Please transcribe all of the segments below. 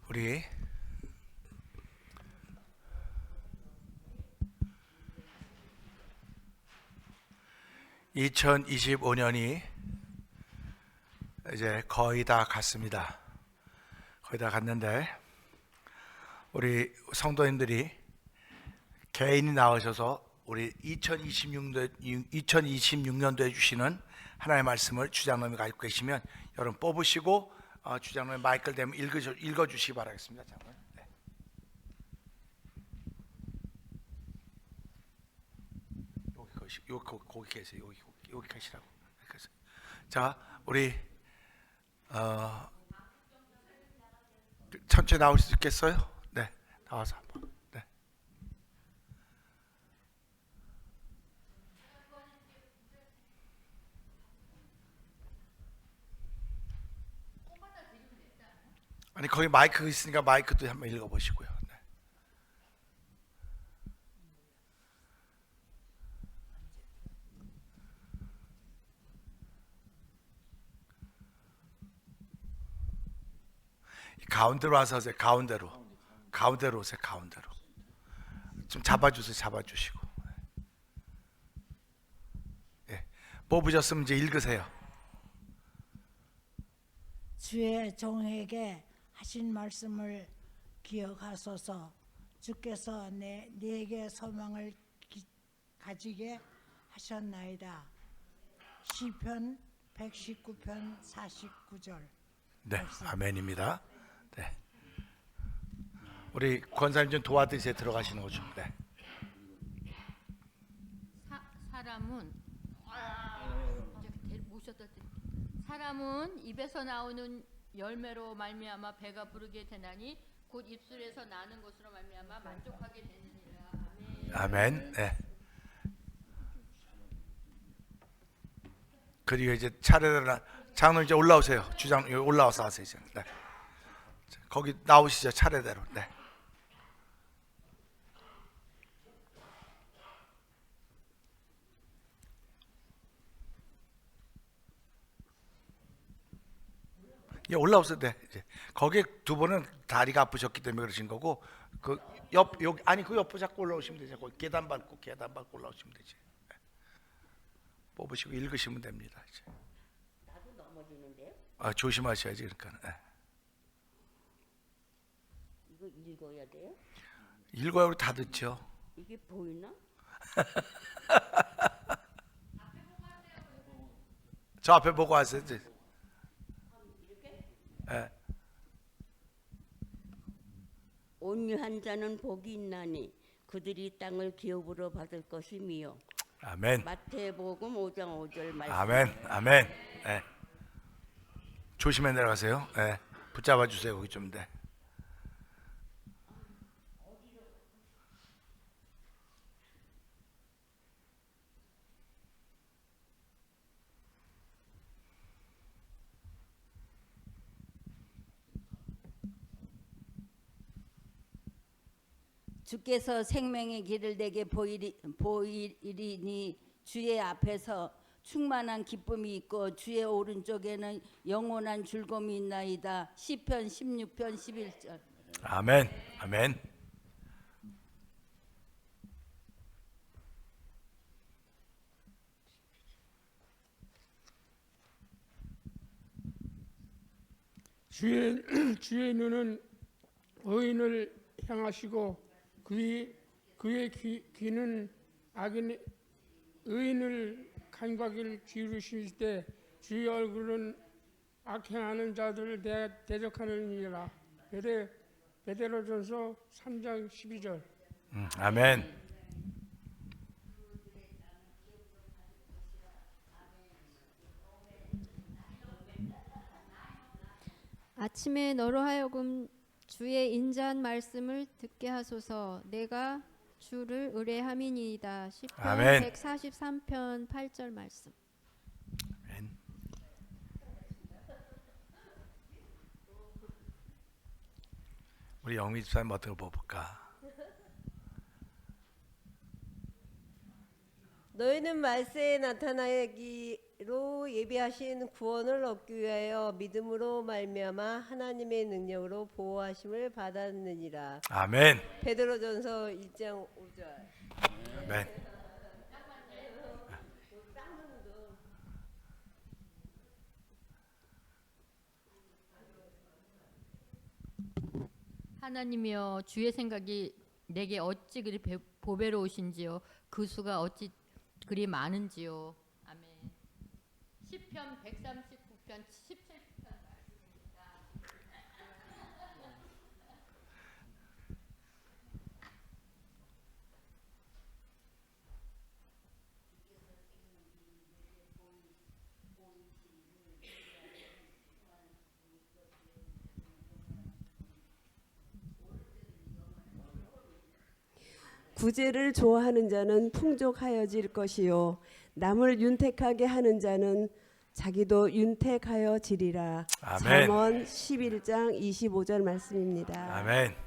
우리 (2025년이) 이제 거의 다 갔습니다. 거의 다 갔는데 우리 성도님들이 개인이 나오셔서 우리 2026년도에 주시는 하나님의 말씀을 주장님이 가지고 계시면 여러분 뽑으시고 주장님 마이크를 대면 읽어주시기 바라겠습니다. 잠깐. 네. 거기 계세요. 여기 계시라고. 자, 우리 천천히 나올 수 있겠어요? 네, 나와서 한번. 네. 아니 거기 마이크 있으니까 마이크도 한번 읽어보시고요. 네. 가운데로 와서 오세요. 가운데로 오세요. 가운데로 좀 잡아주세요. 잡아주시고. 네. 뽑으셨으면 이제 읽으세요. 주의 종에게 하신 말씀을 기억하소서. 주께서 내게 소망을 가지게 하셨나이다. 시편 119편 49절. 네, 말씀. 아멘입니다. 네. 우리 권사님 좀 도와드리세요. 들어가시는 거 좀. 네. 사람은 입에서 나오는 열매로 말미암아 배가 부르게 되나니 곧 입술에서 나는 것으로 말미암아 만족하게 되느니라. 아멘. 아멘. 네. 그리고 이제 차례대로 장로 이제 올라오세요. 주장 여기 올라와서 하세요. 이제. 네. 거기 나오시죠. 차례대로. 네. 예, 올라오세요. 네. 이제 거기 두 분은 다리가 아프셨기 때문에 그러신 거고 그 옆 여기 아니 그 옆으로 자꾸 올라오시면 되죠. 거기 계단 밟고 올라오시면 되지. 네. 뽑으시고 읽으시면 됩니다. 이제. 나도 넘어지는데요? 조심하셔야지 그러니까. 네. 이거 읽어야 돼요? 읽어야 우리 다 듣죠. 이게 보이나? 저 앞에 보고 하세요. 이제. 이렇게? 네. 온유한 자는 복이 있나니 그들이 땅을 기업으로 받을 것이미요. 아멘. 마태복음 5장 5절 말씀. 아멘. 네. 조심해 내려가세요. 네. 붙잡아 주세요. 거기 좀 돼. 주께서 생명의 길을 내게 보이리니 주의 앞에서 충만한 기쁨이 있고 주의 오른쪽에는 영원한 즐거움이 있나이다. 시편 16편 11절. 아멘. 주의 눈은 의인을 향하시고 그의 귀는 악인 의인을 간과기를 기울이실 때 주의 얼굴은 악행하는 자들을 대적하느니라. 베드로전서 3장 12절. 아멘. 아침에 너로 하여금 주의 인자한 말씀을 듣게 하소서. 내가 주를 의뢰함이니이다. 시편 아멘. 143편 8절 말씀. 아멘. 우리 영미 집사님 어떤 거 볼까? 너희는 말세에 나타나기 로 예비하신 구원을 얻기 위하여 믿음으로 말미암아 하나님의 능력으로 보호하심을 받았느니라. 아멘. 베드로전서 1장 5절. 아멘. 하나님이여 주의 생각이 내게 어찌 그리 보배로우신지요 그 수가 어찌 그리 많은지요. 아멘. 시편 139편 17편 말씀입니다. 구제를 좋아하는 자는 풍족하여질 것이요 남을 윤택하게 하는 자는 자기도 윤택하여지리라. 아멘. 잠언 11장 25절 말씀입니다. 아멘.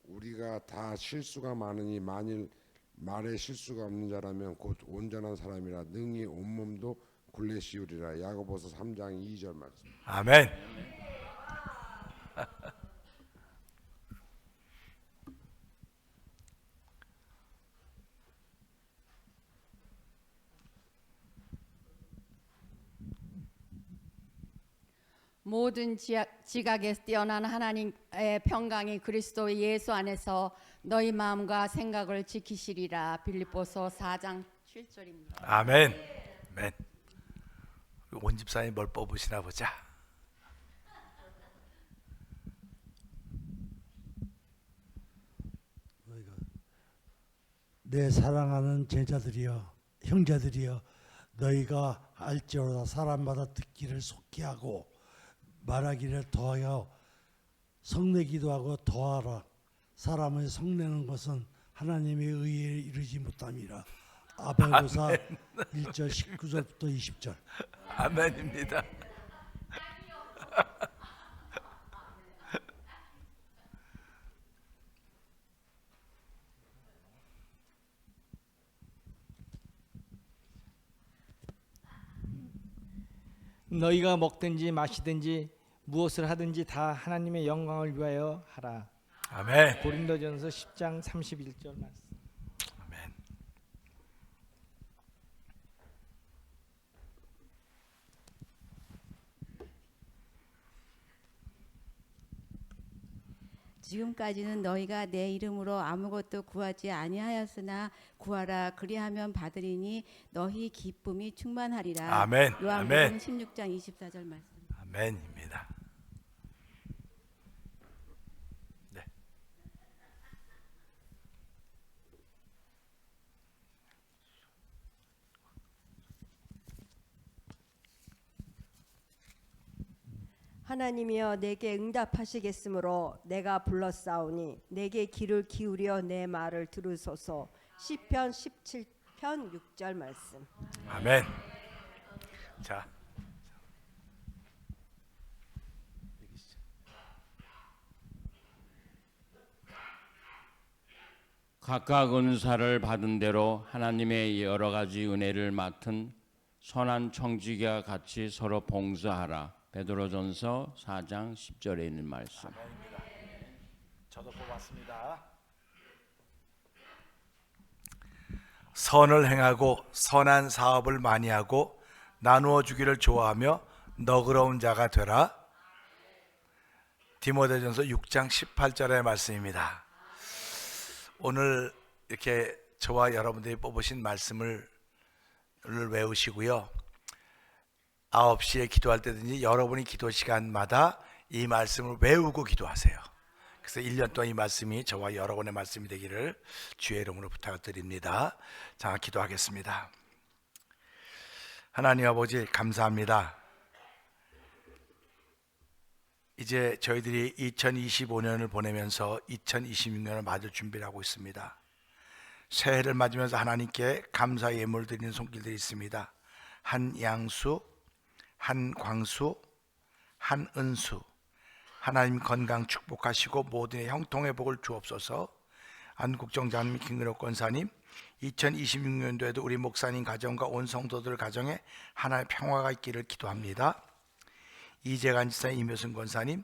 우리가 다 실수가 많으니 만일 말에 실수가 없는 자라면 곧 온전한 사람이라 능히 온몸도 굴레시우리라. 야고보서 3장 2절 말씀. 아멘. 모든 지각에서 뛰어난 하나님의 평강이 그리스도 예수 안에서 너희 마음과 생각을 지키시리라. 빌립보서 4장 7절입니다. 아멘. 아멘. 온 집사님 뭘 뽑으시나 보자. 내 사랑하는 제자들이여 형제들이여 너희가 알지어다 사람마다 듣기를 속히 하고 말하기를 더하여 성내기도 하고 더하라. 사람의 성내는 것은 하나님의 의에 이르지 못함이라. 아벨고사 1절 19절부터 20절. 아멘입니다. 너희가 먹든지 마시든지 무엇을 하든지 다 하나님의 영광을 위하여 하라. 아멘. 고린도전서 10장 31절 말씀. 아멘. 지금까지는 너희가 내 이름으로 아무것도 구하지 아니하였으나 구하라 그리하면 받으리니 너희 기쁨이 충만하리라. 아멘. 요한복음 아멘. 16장 24절 말씀. 아멘입니다. 네. 하나님이여 내게 응답하시겠으므로 내가 불렀사오니 내게 귀를 기울여 내 말을 들으소서. 시편 17편 6절 말씀. 아멘. 자. 각각 은사를 받은 대로 하나님의 여러 가지 은혜를 맡은 선한 청지기와 같이 서로 봉사하라. 베드로전서 4장 10절에 있는 말씀. 아멘입니다. 저도 뽑았습니다. 선을 행하고 선한 사업을 많이 하고 나누어 주기를 좋아하며 너그러운 자가 되라. 디모데전서 6장 18절의 말씀입니다. 오늘 이렇게 저와 여러분들이 뽑으신 말씀을 외우시고요. 9시에 기도할 때든지 여러분이 기도 시간마다 이 말씀을 외우고 기도하세요. 그래서 1년 동안 이 말씀이 저와 여러분의 말씀이 되기를 주의 이름으로 부탁드립니다. 자, 기도하겠습니다. 하나님 아버지 감사합니다. 이제 저희들이 2025년을 보내면서 2026년을 맞을 준비를 하고 있습니다. 새해를 맞으면서 하나님께 감사 예물 드리는 손길들이 있습니다. 한양수, 한광수, 한은수, 하나님 건강 축복하시고 모든의 형통의 복을 주옵소서. 안국정장님, 김근옥 권사님, 2026년도에도 우리 목사님 가정과 온 성도들 가정에 하나님의 평화가 있기를 기도합니다. 이재관 지사님, 임효승 권사님,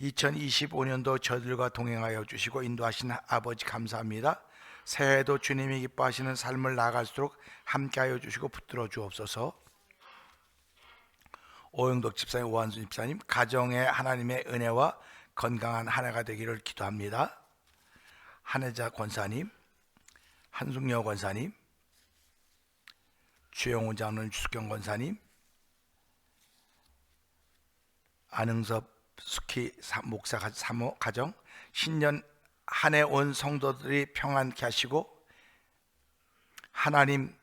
2025년도 저들과 동행하여 주시고 인도하신 아버지 감사합니다. 새해에도 주님이 기뻐하시는 삶을 나아갈수록 함께하여 주시고 붙들어 주옵소서. 오영덕 집사님, 오한수 집사님, 가정에 하나님의 은혜와 건강한 한 해가 되기를 기도합니다. 한혜자 권사님, 한승여 권사님, 주영훈 장로님, 주숙경 권사님, 안흥섭 숙희 목사 사모 가정, 신년 한 해 온 성도들이 평안케 하시고 하나님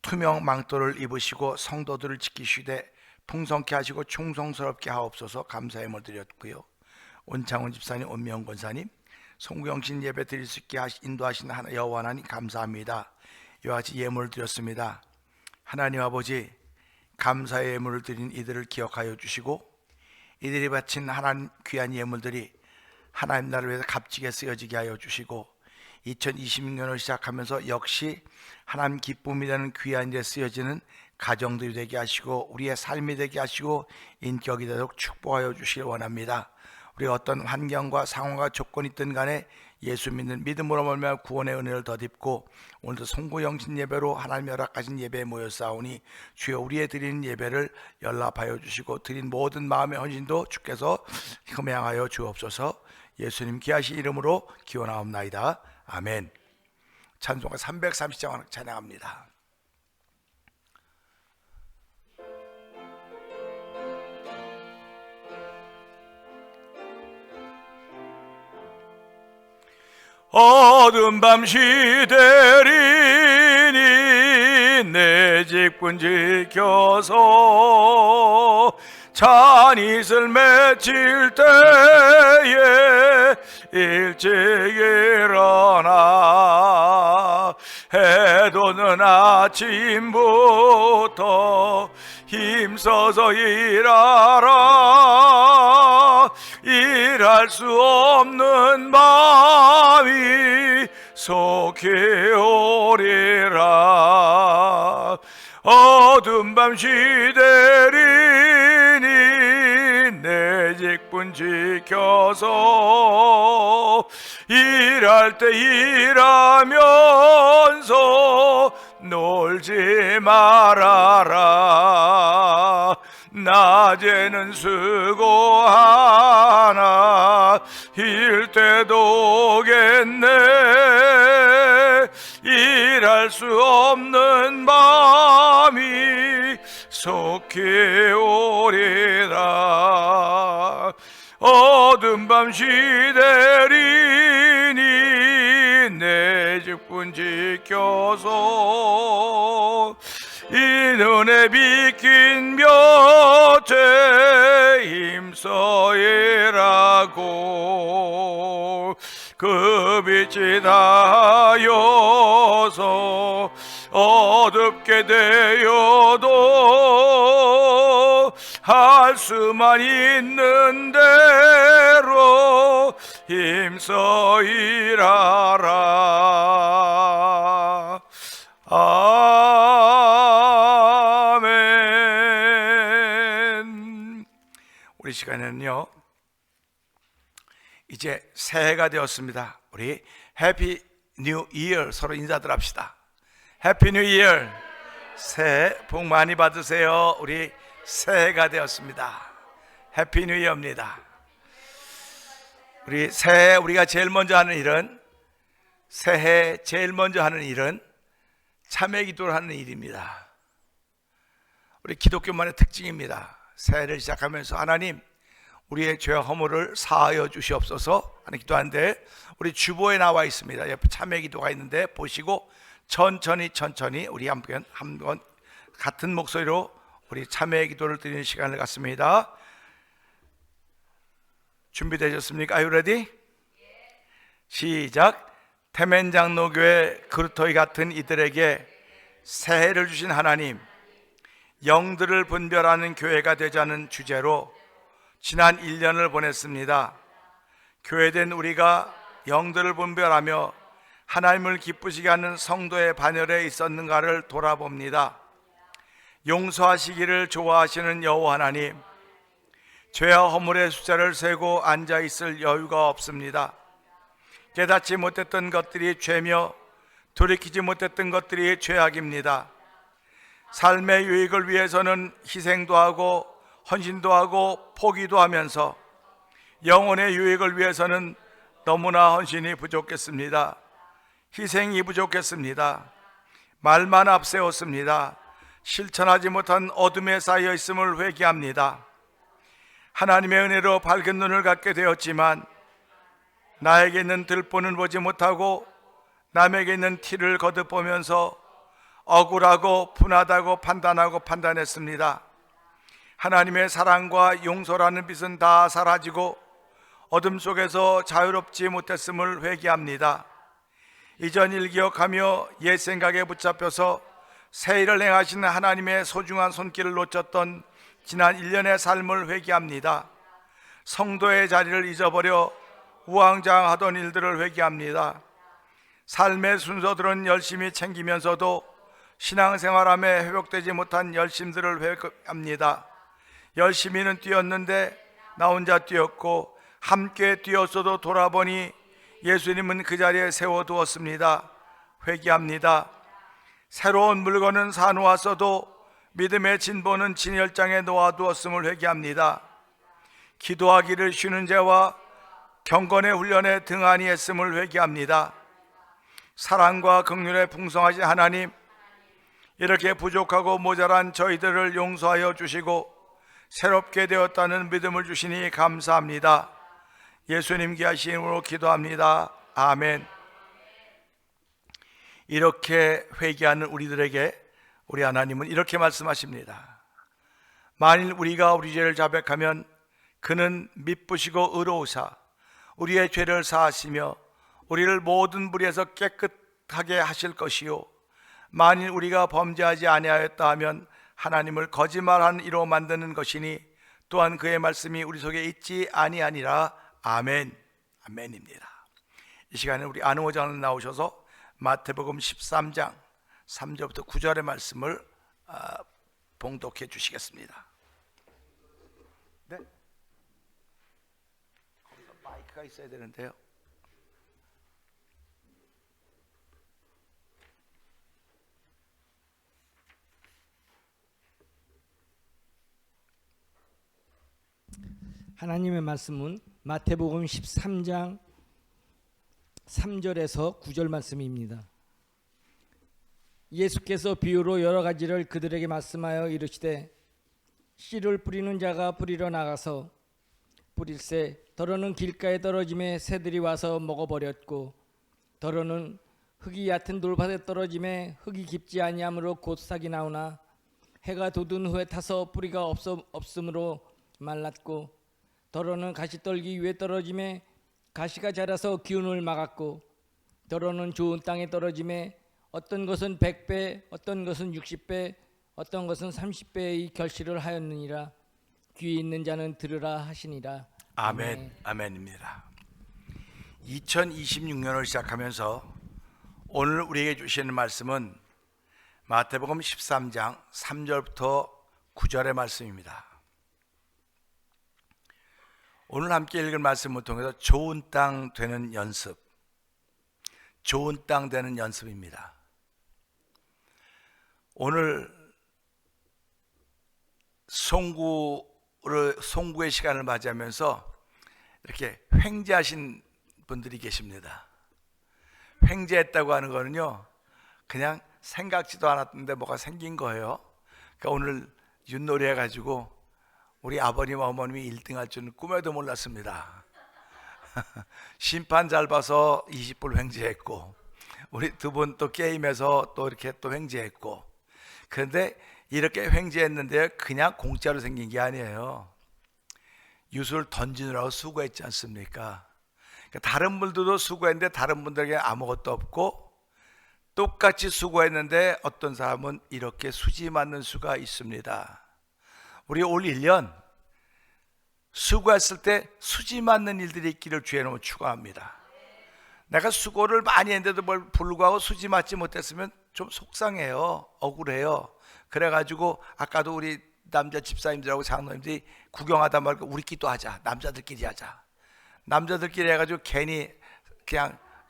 투명 망토를 입으시고 성도들을 지키시되 풍성케 하시고 충성스럽게 하옵소서. 감사의 예물 드렸고요. 온창훈 집사님, 온명 권사님, 송구영신 예배 드릴 수 있게 인도하신 여호와 하나님 감사합니다. 이와 같이 예물을 드렸습니다. 하나님 아버지, 감사의 예물을 드린 이들을 기억하여 주시고 이들이 바친 하나님 귀한 예물들이 하나님 나라를 위해서 값지게 쓰여지게 하여 주시고 2026년을 시작하면서 역시 하나님 기쁨이 되는 귀한 일에 쓰여지는 가정들이 되게 하시고 우리의 삶이 되게 하시고 인격이 되도록 축복하여 주시길 원합니다. 우리 어떤 환경과 상황과 조건이 있든 간에 예수 믿는 믿음으로 말미암아 구원의 은혜를 덧입고 오늘도 송구영신 예배로 하나님 허락하신 예배에 모였사오니 주여 우리의 드리는 예배를 연락하여 주시고 드린 모든 마음의 헌신도 주께서 흠양하여 주옵소서. 예수님 귀하신 이름으로 기원하옵나이다. 아멘. 찬송가 330장 찬양합니다. 어두운 밤 시대리니 내 직분 지켜서 잔이슬 맺힐 때에 일찍 일어나 해돋는 아침부터 힘써서 일하라. 일할 수 없는 마음이 속히 오리라. 어두운 밤 시대리니 내 직분 지켜서 일할 때 일하면서 놀지 말아라. 낮에는 수고하나 일 때도 오겠네. 일할 수 없는 밤이 속히 오리라. 어두운 밤 시대리니 내 직분 지켜서 이 눈에 비킨 볕에 힘써 일하고 그 빛이 닿아서 어둡게 되어도 할 수만 있는 대로 힘써 일하라. 아멘. 우리 시간에는요 이제 새해가 되었습니다. 우리 해피 뉴 이어 서로 인사들 합시다. 해피 뉴 이어. 새해 복 많이 받으세요. 우리 새해가 되었습니다. 해피 뉴 이어입니다. 우리 새해 우리가 제일 먼저 하는 일은 새해 제일 먼저 하는 일은 참회 기도를 하는 일입니다. 우리 기독교만의 특징입니다. 새해를 시작하면서 하나님 우리의 죄와 허물을 사하여 주시옵소서 하는 기도하는데 우리 주보에 나와 있습니다. 옆에 참회 기도가 있는데 보시고 천천히 우리 한번 같은 목소리로 우리 참회 기도를 드리는 시간을 갖습니다. 준비되셨습니까? Are you ready? 시작. 태мен장로교회 그루터기 같은 이들에게 새해를 주신 하나님, 영들을 분별하는 교회가 되자는 주제로 지난 1년을 보냈습니다. 교회된 우리가 영들을 분별하며 하나님을 기쁘시게 하는 성도의 반열에 있었는가를 돌아봅니다. 용서하시기를 좋아하시는 여호와 하나님, 죄와 허물의 숫자를 세고 앉아있을 여유가 없습니다. 깨닫지 못했던 것들이 죄며 돌이키지 못했던 것들이 죄악입니다. 삶의 유익을 위해서는 희생도 하고 헌신도 하고 포기도 하면서 영혼의 유익을 위해서는 너무나 헌신이 부족했습니다. 희생이 부족했습니다. 말만 앞세웠습니다. 실천하지 못한 어둠에 쌓여 있음을 회개합니다. 하나님의 은혜로 밝은 눈을 갖게 되었지만 나에게 있는 들보는 보지 못하고 남에게 있는 티를 거듭 보면서 억울하고 분하다고 판단했습니다. 하나님의 사랑과 용서라는 빛은 다 사라지고 어둠 속에서 자유롭지 못했음을 회개합니다. 이전 일 기억하며 옛 생각에 붙잡혀서 새 일을 행하시는 하나님의 소중한 손길을 놓쳤던 지난 1년의 삶을 회개합니다. 성도의 자리를 잊어버려 우왕좌왕하던 일들을 회개합니다. 삶의 순서들은 열심히 챙기면서도 신앙생활함에 회복되지 못한 열심들을 회개합니다. 열심히는 뛰었는데 나 혼자 뛰었고 함께 뛰었어도 돌아보니 예수님은 그 자리에 세워두었습니다. 회개합니다. 새로운 물건은 사놓았어도 믿음의 진보는 진열장에 놓아두었음을 회개합니다. 기도하기를 쉬는 죄와 경건의 훈련에 등한히 했음을 회개합니다. 사랑과 긍휼에 풍성하신 하나님, 이렇게 부족하고 모자란 저희들을 용서하여 주시고 새롭게 되었다는 믿음을 주시니 감사합니다. 예수님 귀하신 이름으로 기도합니다. 아멘. 이렇게 회개하는 우리들에게 우리 하나님은 이렇게 말씀하십니다. 만일 우리가 우리 죄를 자백하면 그는 미쁘시고 의로우사 우리의 죄를 사하시며 우리를 모든 불의에서 깨끗하게 하실 것이요, 만일 우리가 범죄하지 아니하였다 하면 하나님을 거짓말하는 이로 만드는 것이니 또한 그의 말씀이 우리 속에 있지 아니하니라. 아멘. 아멘입니다. 이 시간에 우리 안흥호 장로님 나오셔서 마태복음 13장 3절부터 9절의 말씀을 봉독해 주시겠습니다. 네? 거기서 마이크가 있어야 되는데요. 하나님의 말씀은 마태복음 13장 3절에서 9절 말씀입니다. 예수께서 비유로 여러 가지를 그들에게 말씀하여 이르시되, 씨를 뿌리는 자가 뿌리러 나가서 뿌릴새 더러는 길가에 떨어짐에 새들이 와서 먹어버렸고, 더러는 흙이 얕은 돌밭에 떨어짐에 흙이 깊지 아니하므로 곧 싹이 나오나 해가 돋은 후에 타서 뿌리가 없으므로 말랐고, 더러는 가시떨기 위에 떨어짐에 가시가 자라서 기운을 막았고, 더러는 좋은 땅에 떨어짐에 어떤 것은 100배, 어떤 것은 60배, 어떤 것은 30배의 결실을 하였느니라. 귀 있는 자는 들으라 하시니라. 아멘. 아멘입니다. 2026년을 시작하면서 오늘 우리에게 주시는 말씀은 마태복음 13장 3절부터 9절의 말씀입니다. 오늘 함께 읽을 말씀을 통해서 좋은 땅 되는 연습, 좋은 땅 되는 연습입니다. 오늘 송구의 시간을 맞이하면서 이렇게 횡재하신 분들이 계십니다. 횡재했다고 하는 거는요, 그냥 생각지도 않았는데 뭐가 생긴 거예요. 그러니까 오늘 윷놀이 해가지고 우리 아버님 어머님이 1등 할 줄은 꿈에도 몰랐습니다. 심판 잘 봐서 20불 횡재했고, 우리 두 분 또 게임에서 또 이렇게 또 횡재했고. 그런데 이렇게 횡재했는데 그냥 공짜로 생긴 게 아니에요. 유수를 던지느라고 수고했지 않습니까? 그러니까 다른 분들도 수고했는데 다른 분들에게 아무것도 없고, 똑같이 수고했는데 어떤 사람은 이렇게 수지 맞는 수가 있습니다. 우리 올 1년 수고했을 때 수지 맞는 일들이 있기를 주의 이름으로 축원합니다. 내가 수고를 많이 했는데도 불구하고 수지 맞지 못했으면 좀 속상해요. 억울해요. 그래가지고 아까도 우리 남자 집사님들하고 장로님들이 구경하다 말고 우리끼리 또 하자. 남자들끼리 하자. 남자들끼리 해가지고 괜히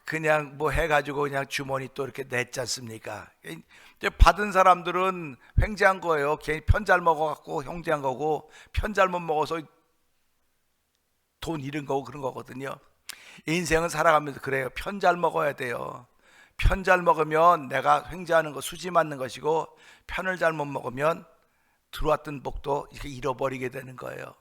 그냥 뭐 해가지고 그냥 주머니 또 이렇게 냈지 않습니까? 이제 받은 사람들은 횡재한 거예요. 괜히 편 잘 먹어갖고 형제한 거고, 편 잘못 먹어서 돈 잃은 거고 그런 거거든요. 인생은 살아가면서 그래요. 편 잘 먹어야 돼요. 편 잘 먹으면 내가 횡재하는 거 수지 맞는 것이고, 편을 잘못 먹으면 들어왔던 복도 이렇게 잃어버리게 되는 거예요.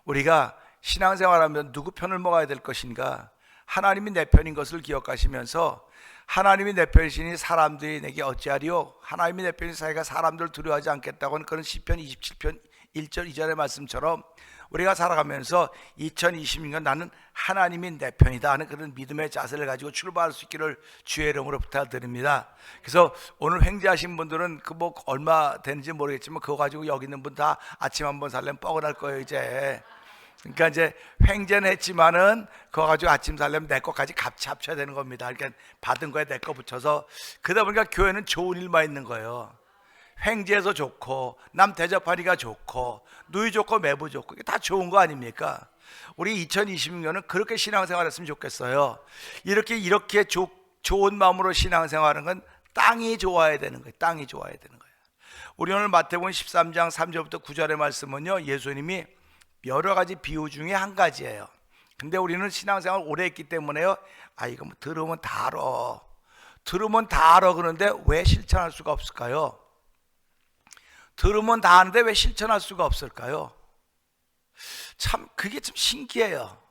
우리가 신앙생활하면 누구 편을 먹어야 될 것인가? 하나님이 내 편인 것을 기억하시면서, 하나님이 내 편이시니 사람들이 내게 어찌하리요? 하나님이 내 편인 사이가 사람들을 두려워하지 않겠다고 하는 그런 시편 27편 1절 2절의 말씀처럼 우리가 살아가면서 2026년 나는 하나님이 내 편이다 하는 그런 믿음의 자세를 가지고 출발할 수 있기를 주의 이름으로 부탁드립니다. 그래서 오늘 횡재하신 분들은 그 뭐 얼마 되는지 모르겠지만 그거 가지고 여기 있는 분 다 아침 한번 살려면 뻐근할 거예요 이제. 그러니까 이제 횡재는 했지만은 그거 가지고 아침 살려면 내 것까지 같이 합쳐야 되는 겁니다. 그러니까 받은 거에 내 거 붙여서, 그러다 보니까 교회는 좋은 일만 있는 거예요. 횡재해서 좋고, 남 대접하니까 좋고, 누이 좋고 매부 좋고, 이게 다 좋은 거 아닙니까? 우리 2026년은 그렇게 신앙생활 했으면 좋겠어요. 이렇게 좋은 마음으로 신앙생활하는 건 땅이 좋아야 되는 거예요. 땅이 좋아야 되는 거예요. 우리 오늘 마태복음 13장 3절부터 9절의 말씀은요, 예수님이 여러 가지 비유 중에 한 가지예요. 근데 우리는 신앙생활 오래 했기 때문에요, 이거 뭐 들으면 다 알아. 그런데 왜 실천할 수가 없을까요? 들으면 다 아는데 왜 실천할 수가 없을까요? 참 그게 좀 신기해요.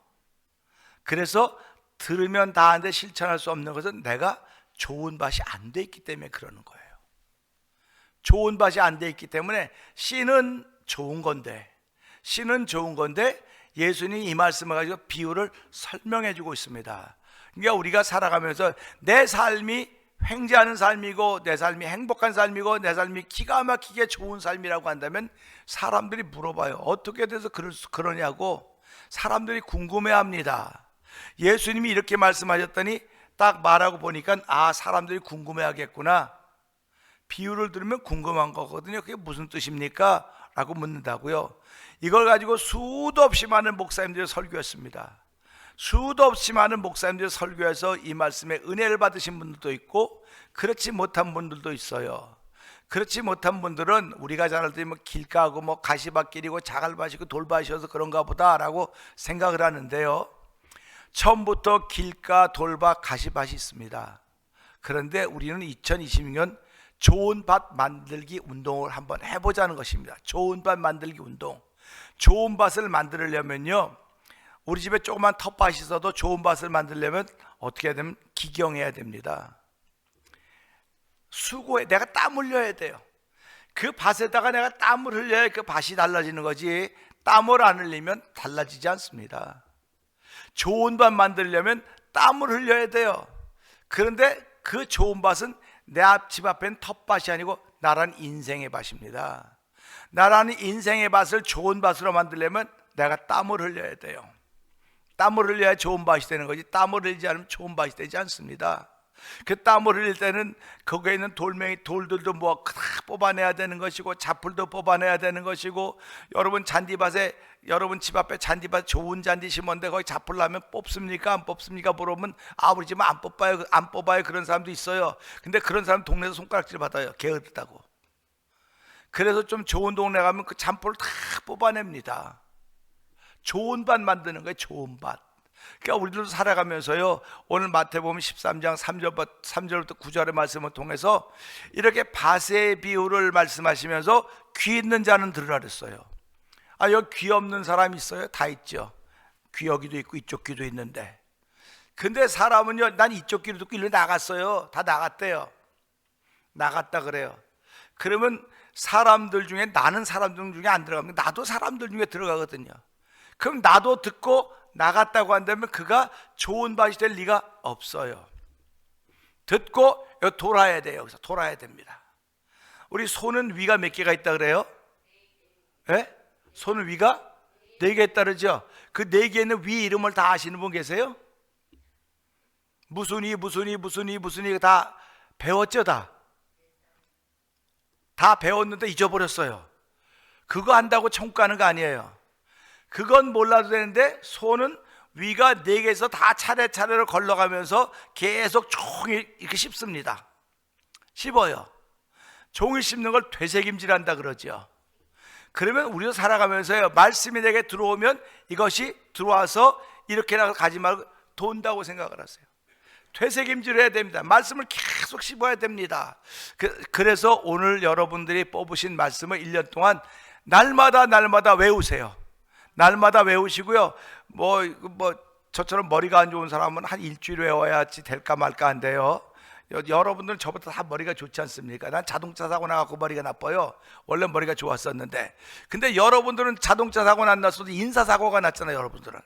그래서 들으면 다 아는데 실천할 수 없는 것은 내가 좋은 밭이 안 돼 있기 때문에 그러는 거예요. 좋은 밭이 안 돼 있기 때문에 씨는 좋은 건데 예수님이 이 말씀을 가지고 비유를 설명해 주고 있습니다. 그러니까 우리가 살아가면서 내 삶이 횡재하는 삶이고, 내 삶이 행복한 삶이고, 내 삶이 기가 막히게 좋은 삶이라고 한다면 사람들이 물어봐요. 어떻게 돼서 그러냐고 사람들이 궁금해합니다. 예수님이 이렇게 말씀하셨더니 딱 말하고 보니까 사람들이 궁금해하겠구나. 비유를 들으면 궁금한 거거든요. 그게 무슨 뜻입니까? 라고 묻는다고요. 이걸 가지고 수도 없이 많은 목사님들이 설교했습니다. 수도 없이 많은 목사님들이 설교해서 이 말씀에 은혜를 받으신 분들도 있고, 그렇지 못한 분들도 있어요. 그렇지 못한 분들은 우리가 잘 알듯이 뭐 길가고 뭐 가시밭길이고 자갈밭이고 돌밭이어서 그런가 보다라고 생각을 하는데요, 처음부터 길가, 돌밭, 가시밭이 있습니다. 그런데 우리는 2026년 좋은 밭 만들기 운동을 한번 해보자는 것입니다. 좋은 밭 만들기 운동. 좋은 밭을 만들려면요, 우리 집에 조그만 텃밭이 있어도 좋은 밭을 만들려면 어떻게 해야 되면 기경해야 됩니다. 수고해. 내가 땀 흘려야 돼요. 그 밭에다가 내가 땀을 흘려야 그 밭이 달라지는 거지, 땀을 안 흘리면 달라지지 않습니다. 좋은 밭 만들려면 땀을 흘려야 돼요. 그런데 그 좋은 밭은 내 집 앞엔 텃밭이 아니고 나란 인생의 밭입니다. 나라는 인생의 밭을 좋은 밭으로 만들려면 내가 땀을 흘려야 돼요. 땀을 흘려야 좋은 밭이 되는 거지, 땀을 흘리지 않으면 좋은 밭이 되지 않습니다. 그 땀을 흘릴 때는 거기에 있는 돌들도 뭐 뽑아내야 되는 것이고, 잡풀도 뽑아내야 되는 것이고, 여러분 집 앞에 잔디밭 좋은 잔디 심었는데 거기 잡풀 나면 뽑습니까? 안 뽑습니까? 물어보면 우리 집은 안 뽑아요 그런 사람도 있어요. 근데 그런 사람 동네에서 손가락질 받아요. 게으르다고. 그래서 좀 좋은 동네 가면 그 잔풀을 다 뽑아냅니다. 좋은 밭 만드는 거예요. 좋은 밭. 그러니까 우리들도 살아가면서요, 오늘 마태복음 13장 3절부터 9절의 말씀을 통해서 이렇게 밭의 비유를 말씀하시면서 귀 있는 자는 들으라 그랬어요. 여기 귀 없는 사람이 있어요? 다 있죠. 귀 여기도 있고 이쪽 귀도 있는데, 근데 사람은요, 난 이쪽 귀로 듣고 일로 나갔어요. 다 나갔대요. 나갔다 그래요. 그러면 사람들 중에, 나는 사람들 중에 안 들어가면 나도 사람들 중에 들어가거든요. 그럼 나도 듣고 나갔다고 한다면 그가 좋은 밭이 될 리가 없어요. 듣고 여기 돌아야 돼요. 여기서 돌아야 됩니다. 우리 소는 위가 몇 개가 있다 그래요? 예? 소는 위가 4개 있다 그러죠? 그 4개 있는 위 이름을 다 아시는 분 계세요? 무슨 위 다 배웠죠? 다 배웠는데 잊어버렸어요. 그거 한다고 천국 가는 거 아니에요. 그건 몰라도 되는데 소는 위가 4개에서 다 차례차례로 걸러가면서 계속 종일 이렇게 씹습니다. 씹어요. 종일 씹는 걸 되새김질한다 그러죠. 그러면 우리도 살아가면서요, 말씀이 내게 들어오면 이것이 들어와서 이렇게 가지 말고 돈다고 생각을 하세요. 되새김질해야 됩니다. 말씀을 계속 씹어야 됩니다. 그래서 오늘 여러분들이 뽑으신 말씀을 1년 동안 날마다 외우세요. 날마다 외우시고요. 뭐 저처럼 머리가 안 좋은 사람은 한 일주일 외워야지 될까 말까 한데요. 여러분들은 저보다 다 머리가 좋지 않습니까? 난 자동차 사고 나갖고 머리가 나빠요. 원래 머리가 좋았었는데. 근데 여러분들은 자동차 사고 안 났어도 인사사고가 났잖아요. 여러분들은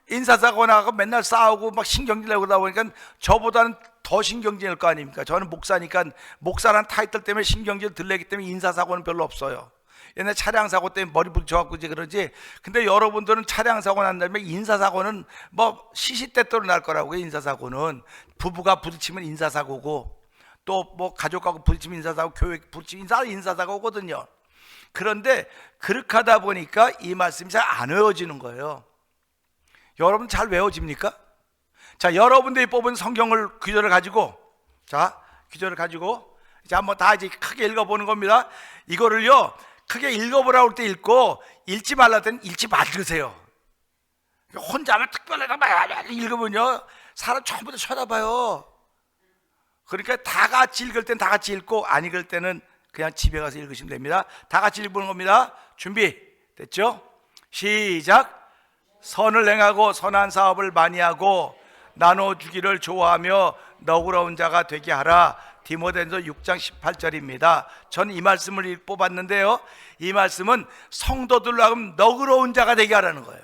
인사사고 나갖고 맨날 싸우고 막 신경질 내고 그러다 보니까 저보다는 더 신경질 낼 거 아닙니까? 저는 목사니까 목사라는 타이틀 때문에 신경질 들 내기 때문에 인사사고는 별로 없어요. 옛날 차량사고 때문에 머리 부딪혀갖고 이제 그러지. 근데 여러분들은 차량사고 난 다음에 인사사고는 뭐 시시때때로 날 거라고요. 인사사고는 부부가 부딪히면 인사사고고, 또 뭐 가족하고 부딪히면 인사사고, 교회 부딪히면 인사사고거든요. 그런데 그렇게 하다 보니까 이 말씀이 잘 안 외워지는 거예요. 여러분 잘 외워집니까? 자, 여러분들이 뽑은 성경을 구절을 가지고, 이제 한번 다 이제 크게 읽어보는 겁니다. 이거를요, 크게 읽어보라고 할 때 읽고, 읽지 말라 때는 읽지 말으세요. 혼자 하면 특별하게 막 읽으면요, 사람 전부 다 쳐다봐요. 그러니까 다 같이 읽을 땐 다 같이 읽고, 안 읽을 때는 그냥 집에 가서 읽으시면 됩니다. 다 같이 읽는 겁니다. 준비 됐죠? 시작. 선을 행하고 선한 사업을 많이 하고 나눠주기를 좋아하며 너그러운 자가 되게 하라. 디모데전서 6장 18절입니다. 저는 이 말씀을 뽑았는데요, 이 말씀은 성도들로 하여금 너그러운 자가 되게 하라는 거예요.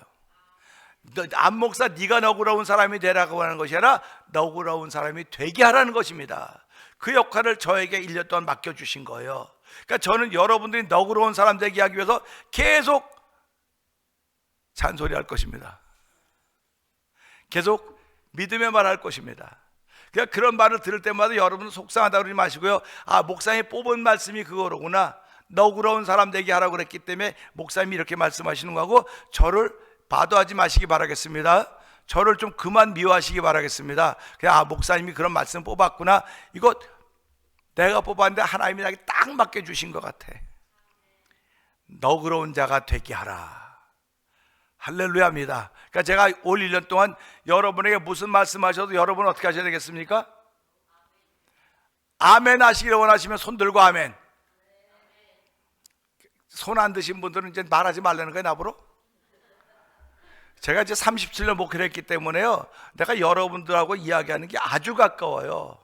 안 목사 네가 너그러운 사람이 되라고 하는 것이 아니라 너그러운 사람이 되게 하라는 것입니다. 그 역할을 저에게 1년 동안 맡겨주신 거예요. 그러니까 저는 여러분들이 너그러운 사람 되게 하기 위해서 계속 잔소리할 것입니다. 계속 믿음의 말 할 것입니다. 그러니까 그런 말을 들을 때마다 여러분은 속상하다고 그러지 마시고요, 아, 목사님이 뽑은 말씀이 그거로구나, 너그러운 사람 되게 하라고 그랬기 때문에 목사님이 이렇게 말씀하시는 거고, 저를 바도하지 마시기 바라겠습니다. 저를 좀 그만 미워하시기 바라겠습니다. 그냥 아, 목사님이 그런 말씀 뽑았구나, 이거 내가 뽑았는데 하나님이 나에게 딱 맡겨주신 것 같아. 너그러운 자가 되게 하라. 할렐루야입니다. 그러니까 제가 올 1년 동안 여러분에게 무슨 말씀하셔도 여러분은 어떻게 하셔야 되겠습니까? 아멘 하시기를 원하시면 손 들고 아멘. 손 안 드신 분들은 이제 말하지 말라는 거예요, 나보러. 제가 이제 37년 목회를 했기 때문에요, 내가 여러분들하고 이야기하는 게 아주 가까워요.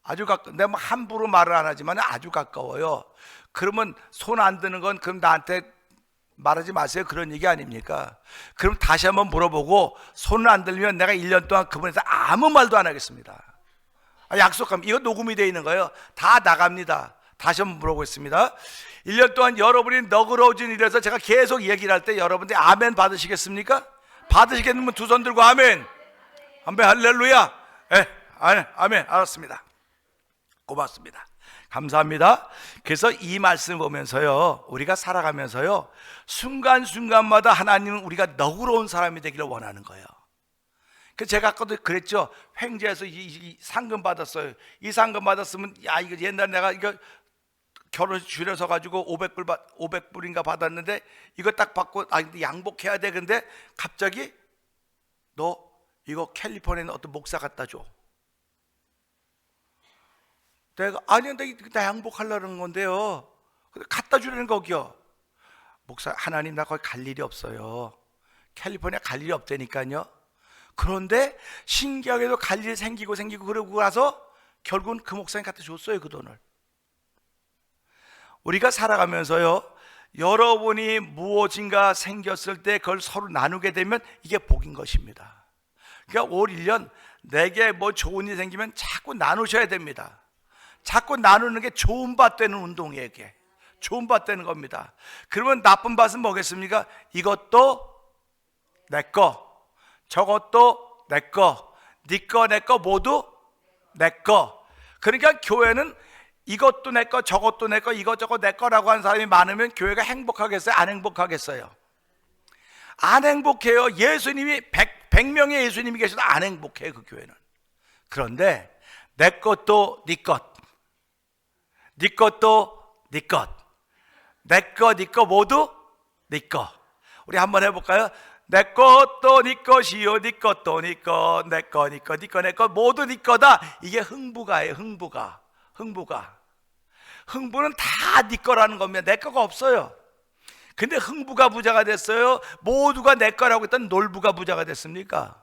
아주 내가 뭐 함부로 말을 안 하지만 아주 가까워요. 그러면 손 안 드는 건 그럼 나한테 말하지 마세요, 그런 얘기 아닙니까? 그럼 다시 한번 물어보고, 손을 안 들면 내가 1년 동안 그분에서 아무 말도 안 하겠습니다. 약속하면 이거 녹음이 되어 있는 거예요. 다 나갑니다. 다시 한번 물어보겠습니다. 1년 동안 여러분이 너그러워진 일에서 제가 계속 얘기를 할 때 여러분들이 아멘 받으시겠습니까? 받으시겠는 분 두 손 들고 아멘. 아멘. 할렐루야. 아멘. 알았습니다. 고맙습니다. 감사합니다. 그래서 이 말씀 보면서요, 우리가 살아가면서요, 순간순간마다 하나님은 우리가 너그러운 사람이 되기를 원하는 거예요. 그 제가 아까도 그랬죠. 횡재에서 이 상금 받았어요. 이 상금 받았으면, 야, 이거 옛날에 내가 이거 결혼식 줄여서 가지고 500불인가 받았는데, 이거 딱 받고, 아, 근데 양복해야 돼. 근데 갑자기 너 이거 캘리포니아에 있는 어떤 목사 갖다 줘. 내가 아니, 근데 나 양복하려는 건데요. 갖다 주려는 거기요. 목사, 하나님 나 거기 갈 일이 없어요. 캘리포니아 갈 일이 없다니까요. 그런데 신기하게도 갈 일이 생기고 그러고 나서 결국은 그 목사님 갖다 줬어요, 그 돈을. 우리가 살아가면서요, 여러분이 무엇인가 생겼을 때 그걸 서로 나누게 되면 이게 복인 것입니다. 그러니까 올 1년 내게 뭐 좋은 일이 생기면 자꾸 나누셔야 됩니다. 자꾸 나누는 게 좋은 밭 되는 운동이에요. 이게 좋은 밭 되는 겁니다. 그러면 나쁜 밭은 뭐겠습니까? 이것도 내 거, 저것도 내 거, 네 거, 내 거 모두 내 거. 그러니까 교회는 이것도 내 거, 저것도 내 거, 이것저것 내 거라고 하는 사람이 많으면 교회가 행복하겠어요? 안 행복하겠어요? 안 행복해요. 예수님이 100명의 예수님이 계셔도 안 행복해요, 그 교회는. 그런데 내 것도 네 것, 네 것도 네 것, 내 거, 네 거 모두 네 거. 우리 한번 해볼까요? 내 것도 네 것이요, 네 것도 네 것, 내 거, 네 거, 네 거, 내 거 모두 네 거다. 이게 흥부가예요. 흥부가. 흥부는 다 네 거라는 겁니다. 내 거가 없어요. 근데 흥부가 부자가 됐어요? 모두가 내 거라고 했던 놀부가 부자가 됐습니까?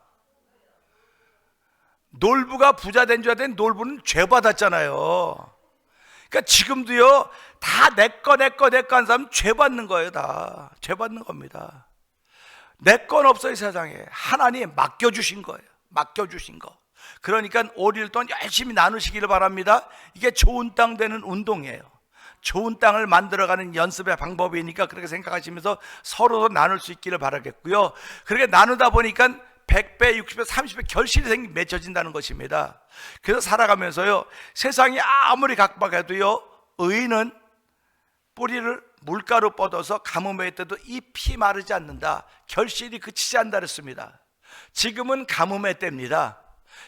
놀부가 부자 된 줄 알았더니 놀부는 죄 받았잖아요. 그러니까 지금도요, 다 내 거 한 사람 죄 받는 거예요. 다 죄 받는 겁니다. 내 건 없어요. 세상에 하나님 맡겨주신 거예요. 맡겨주신 거. 그러니까 올 1년 동안 열심히 나누시기를 바랍니다. 이게 좋은 땅 되는 운동이에요. 좋은 땅을 만들어가는 연습의 방법이니까 그렇게 생각하시면서 서로 나눌 수 있기를 바라겠고요. 그렇게 나누다 보니까 100배, 60배, 30배 결실이 맺혀진다는 것입니다. 그래서 살아가면서요, 세상이 아무리 각박해도요, 의인은 뿌리를 물가로 뻗어서 가뭄에 때도 잎이 마르지 않는다. 결실이 그치지 않는다 그랬습니다. 지금은 가뭄의 때입니다.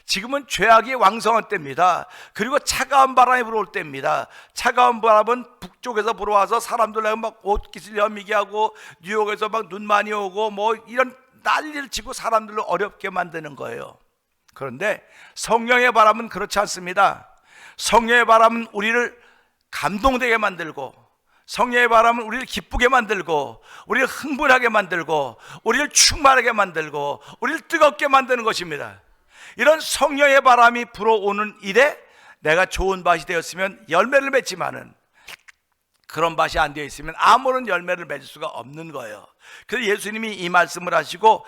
지금은 죄악이 왕성한 때입니다. 그리고 차가운 바람이 불어올 때입니다. 차가운 바람은 북쪽에서 불어와서 사람들 막 옷깃을 여미게 하고, 뉴욕에서 막 눈 많이 오고 뭐 이런 난리를 치고 사람들을 어렵게 만드는 거예요. 그런데 성령의 바람은 그렇지 않습니다. 성령의 바람은 우리를 감동되게 만들고, 성령의 바람은 우리를 기쁘게 만들고, 우리를 흥분하게 만들고, 우리를 충만하게 만들고, 우리를 뜨겁게 만드는 것입니다. 이런 성령의 바람이 불어오는 일에 내가 좋은 밭이 되었으면 열매를 맺지만은, 그런 밭이 안 되어 있으면 아무런 열매를 맺을 수가 없는 거예요. 그래서 예수님이 이 말씀을 하시고,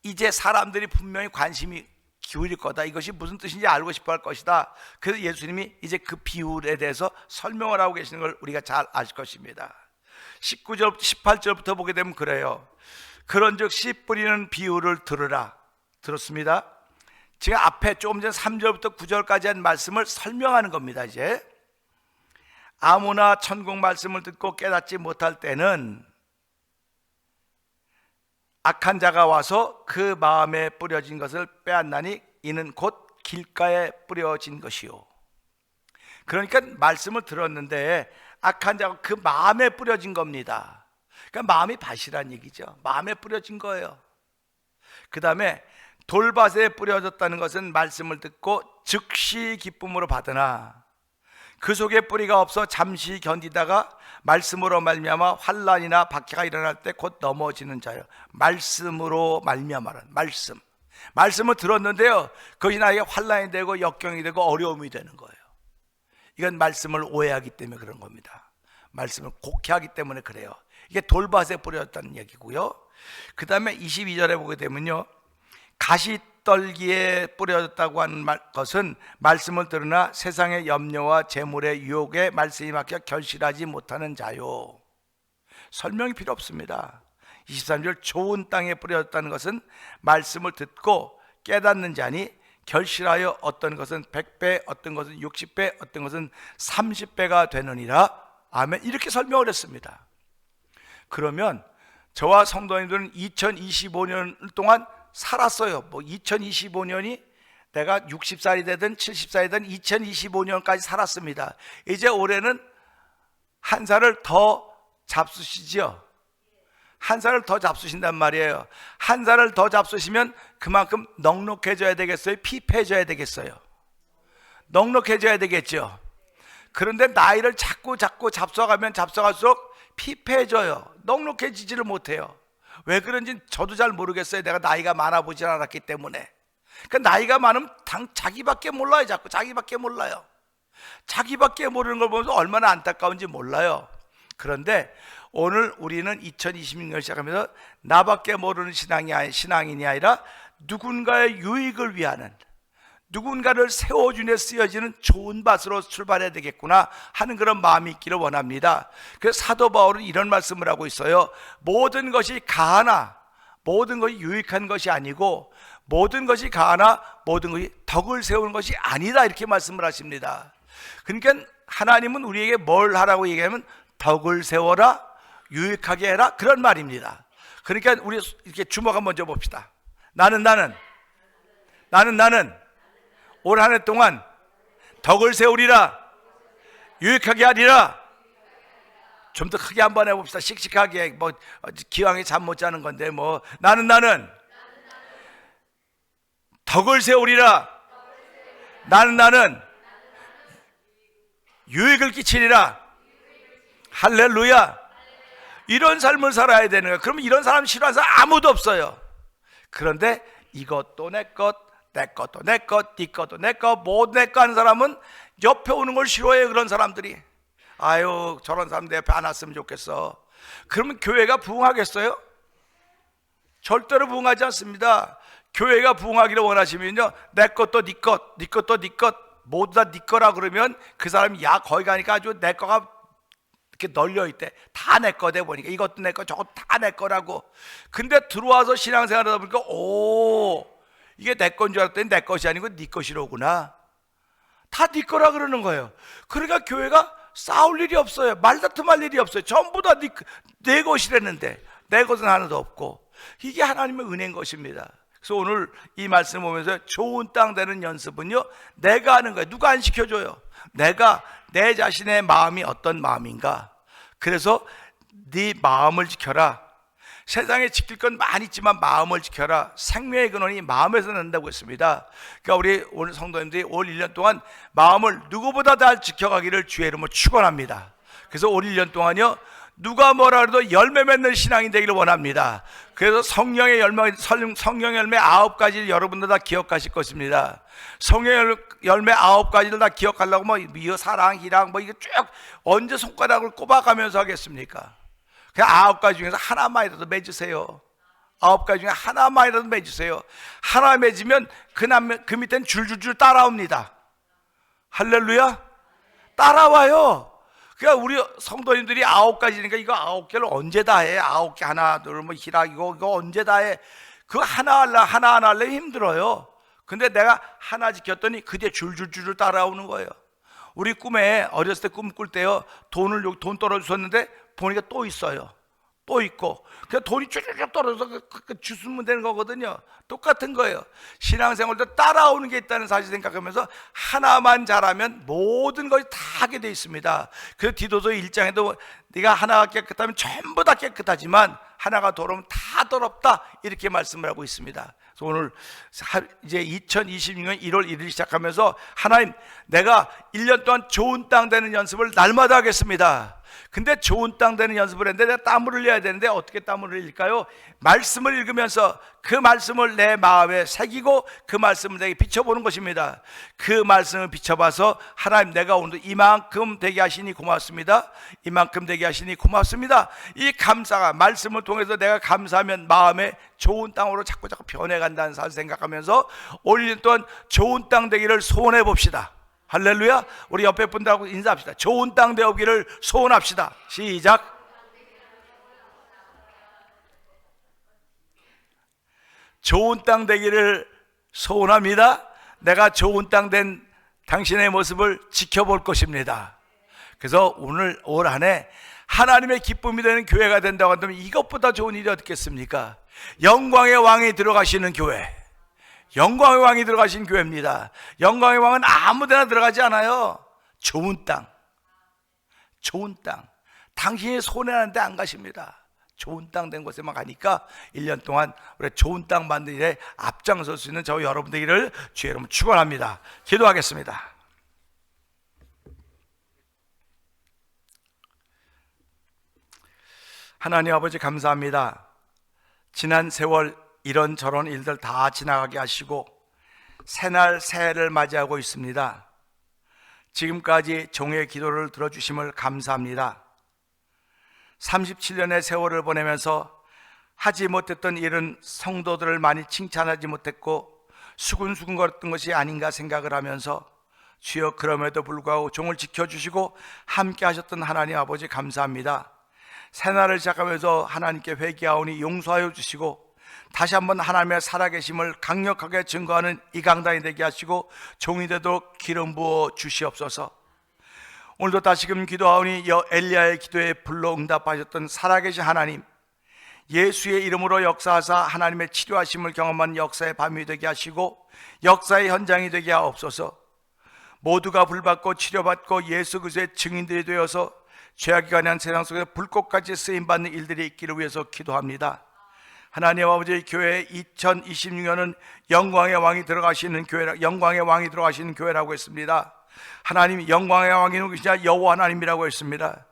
이제 사람들이 분명히 관심이 기울일 거다, 이것이 무슨 뜻인지 알고 싶어 할 것이다. 그래서 예수님이 이제 그 비율에 대해서 설명을 하고 계시는 걸 우리가 잘 아실 것입니다. 19절, 18절부터 보게 되면 그래요. 그런즉 씨 뿌리는 비율을 들으라. 들었습니다. 지금 앞에 조금 전 3절부터 9절까지 한 말씀을 설명하는 겁니다. 이제 아무나 천국 말씀을 듣고 깨닫지 못할 때는 악한 자가 와서 그 마음에 뿌려진 것을 빼앗나니 이는 곧 길가에 뿌려진 것이요. 그러니까 말씀을 들었는데 악한 자가 그 마음에 뿌려진 겁니다. 그러니까 마음이 밭이란 얘기죠. 마음에 뿌려진 거예요. 그 다음에 돌밭에 뿌려졌다는 것은 말씀을 듣고 즉시 기쁨으로 받으나 그 속에 뿌리가 없어 잠시 견디다가 말씀으로 말미암아 환난이나 박해가 일어날 때 곧 넘어지는 자요. 말씀으로 말미암아는 말씀을 들었는데요, 그것이 나에게 환난이 되고 역경이 되고 어려움이 되는 거예요. 이건 말씀을 오해하기 때문에 그런 겁니다. 말씀을 곡해하기 때문에 그래요. 이게 돌밭에 뿌려졌다는 얘기고요. 그 다음에 22절에 보게 되면요, 가시떨기에 뿌려졌다고 하는 것은 말씀을 들으나 세상의 염려와 재물의 유혹에 말씀이 막혀 결실하지 못하는 자요. 설명이 필요 없습니다. 23절 좋은 땅에 뿌려졌다는 것은 말씀을 듣고 깨닫는 자니 결실하여 어떤 것은 100배, 어떤 것은 60배, 어떤 것은 30배가 되느니라. 아멘. 이렇게 설명을 했습니다. 그러면 저와 성도님들은 2025년 동안 살았어요. 뭐 2025년이 내가 60살이 되든 70살이든 2025년까지 살았습니다. 이제 올해는 한 살을 더 잡수시죠. 한 살을 더 잡수신단 말이에요. 한 살을 더 잡수시면 그만큼 넉넉해져야 되겠어요? 피폐해져야 되겠어요? 넉넉해져야 되겠죠. 그런데 나이를 자꾸 잡숴가면 잡숴갈수록 피폐해져요. 넉넉해지지를 못해요. 왜 그런지 저도 잘 모르겠어요. 내가 나이가 많아 보질 않았기 때문에. 그러니까 나이가 많으면 자기밖에 몰라요. 자꾸 자기밖에 몰라요. 자기밖에 모르는 걸 보면서 얼마나 안타까운지 몰라요. 그런데 오늘 우리는 2026년 시작하면서 나밖에 모르는 신앙인이 아니라 누군가의 유익을 위하는, 누군가를 세워주는 데 쓰여지는 좋은 밭으로 출발해야 되겠구나 하는 그런 마음이 있기를 원합니다. 그래서 사도 바울은 이런 말씀을 하고 있어요. 모든 것이 가하나 모든 것이 유익한 것이 아니고 모든 것이 가하나 모든 것이 덕을 세우는 것이 아니다, 이렇게 말씀을 하십니다. 그러니까 하나님은 우리에게 뭘 하라고 얘기하면 덕을 세워라, 유익하게 해라, 그런 말입니다. 그러니까 우리 이렇게 주먹 한번 져봅시다. 나는 올 한 해 동안 덕을 세우리라, 유익하게 하리라. 좀 더 크게 한번 해봅시다. 씩씩하게. 뭐 기왕에 잠 못 자는 건데 뭐 나는 덕을 세우리라, 나는 유익을 끼치리라. 할렐루야. 이런 삶을 살아야 되는 거예요. 그러면 이런 사람 싫어하는 사람 아무도 없어요. 그런데 이것도 내 것, 내 것도 내 것, 네 것도 내 것, 뭐 내 거 하는 사람은 옆에 오는 걸 싫어해요. 그런 사람들이. 아유, 저런 사람 내 옆에 안 왔으면 좋겠어. 그러면 교회가 부흥하겠어요? 절대로 부흥하지 않습니다. 교회가 부흥하기를 원하시면요, 내 것도 네 것, 네 것도 네 것, 모두 다 네 거라 그러면 그 사람이 야 거기 가니까 아주 내 거가 이렇게 널려 있대. 다 내 거 돼 보니까 이것도 내 거, 저것도 다 내 거라고. 근데 들어와서 신앙생활 하다 보니까 오, 이게 내 건 줄 알았더니 내 것이 아니고 네 것이로구나. 다 네 거라 그러는 거예요. 그러니까 교회가 싸울 일이 없어요. 말다툼할 일이 없어요. 전부 다 내 것이랬는데 내 것은 하나도 없고. 이게 하나님의 은혜인 것입니다. 그래서 오늘 이 말씀 보면서 좋은 땅 되는 연습은요, 내가 하는 거예요. 누가 안 시켜줘요. 내가 내 자신의 마음이 어떤 마음인가. 그래서 네 마음을 지켜라. 세상에 지킬 건 많이 있지만 마음을 지켜라. 생명의 근원이 마음에서 난다고 했습니다. 그러니까 우리 오늘 성도님들이 올 1년 동안 마음을 누구보다 잘 지켜가기를 주의 이름으로 축원합니다. 그래서 올 1년 동안요, 누가 뭐라 해도 열매 맺는 신앙이 되기를 원합니다. 그래서 성령의 열매 9가지를 여러분들 다 기억하실 것입니다. 성령의 열매 9가지를 다 기억하려고 뭐 사랑, 희랑 뭐 이거 쭉 언제 손가락을 꼽아가면서 하겠습니까? 그냥 9가지 중에서 하나만이라도 맺으세요. 9가지 중에 하나만이라도 맺으세요. 하나 맺으면 그 밑엔 줄줄줄 따라옵니다. 할렐루야. 따라와요. 그러니까 우리 성도님들이 9가지니까 이거 9개를 언제 다 해? 9개 하나, 둘, 뭐 희락 이거 언제 다 해? 그거 하나 하려면 힘들어요. 근데 내가 하나 지켰더니 그 뒤에 줄줄줄 따라오는 거예요. 우리 꿈에 어렸을 때 꿈 꿀 때요, 돈 떨어졌었는데 보니까 또 있어요. 또 있고. 그냥 돈이 쭉 떨어져서 주스면 되는 거거든요. 똑같은 거예요. 신앙생활도 따라오는 게 있다는 사실 생각하면서 하나만 잘하면 모든 것이 다 하게 돼 있습니다. 그래서 디도서 1장에도 네가 하나가 깨끗하면 전부 다 깨끗하지만 하나가 더러우면 다 더럽다, 이렇게 말씀을 하고 있습니다. 그래서 오늘 이제 2026년 1월 1일 시작하면서 하나님, 내가 1년 동안 좋은 땅 되는 연습을 날마다 하겠습니다. 근데 좋은 땅 되는 연습을 했는데 내가 땀을 흘려야 되는데 어떻게 땀을 흘릴까요? 말씀을 읽으면서 그 말씀을 내 마음에 새기고 그 말씀을 내게 비춰보는 것입니다. 그 말씀을 비춰봐서 하나님, 내가 오늘도 이만큼 되게 하시니 고맙습니다. 이만큼 되게 하시니 고맙습니다. 이 감사가 말씀을 통해서 내가 감사하면 마음에 좋은 땅으로 자꾸 변해간다는 사실 생각하면서 올 1년 동안 좋은 땅 되기를 소원해 봅시다. 할렐루야. 우리 옆에 분들하고 인사합시다. 좋은 땅 되기를 소원합시다. 시작. 좋은 땅 되기를 소원합니다. 내가 좋은 땅 된 당신의 모습을 지켜볼 것입니다. 그래서 오늘 올 한 해 하나님의 기쁨이 되는 교회가 된다고 한다면 이것보다 좋은 일이 어떻겠습니까? 영광의 왕이 들어가시는 교회, 영광의 왕이 들어가신 교회입니다. 영광의 왕은 아무데나 들어가지 않아요. 좋은 땅, 좋은 땅. 당신이 손해하는데 안 가십니다. 좋은 땅 된 곳에만 가니까 1년 동안 우리 좋은 땅 만드는 일에 앞장설 수 있는 저 여러분 되기를 주의 이름으로 축원합니다. 기도하겠습니다. 하나님 아버지, 감사합니다. 지난 세월 이런저런 일들 다 지나가게 하시고 새날 새해를 맞이하고 있습니다. 지금까지 종의 기도를 들어주심을 감사합니다. 37년의 세월을 보내면서 하지 못했던 일은 성도들을 많이 칭찬하지 못했고 수근수근거렸던 것이 아닌가 생각을 하면서 주여 그럼에도 불구하고 종을 지켜주시고 함께 하셨던 하나님 아버지 감사합니다. 새날을 시작하면서 하나님께 회개하오니 용서하여 주시고 다시 한번 하나님의 살아계심을 강력하게 증거하는 이 강단이 되게 하시고 종이 되도록 기름 부어 주시옵소서. 오늘도 다시금 기도하오니 엘리야의 기도에 불러 응답하셨던 살아계신 하나님, 예수의 이름으로 역사하사 하나님의 치료하심을 경험한 역사의 밤이 되게 하시고 역사의 현장이 되게 하옵소서. 모두가 불받고 치료받고 예수 그리스도의 증인들이 되어서 죄악이 가난한 세상 속에서 불꽃같이 쓰임받는 일들이 있기를 위해서 기도합니다. 하나님 아버지, 교회 2026년은 영광의 왕이 들어가시는 교회라, 영광의 왕이 들어가시는 교회라고 했습니다. 하나님, 영광의 왕이 누구시냐? 여호와 하나님이라고 했습니다.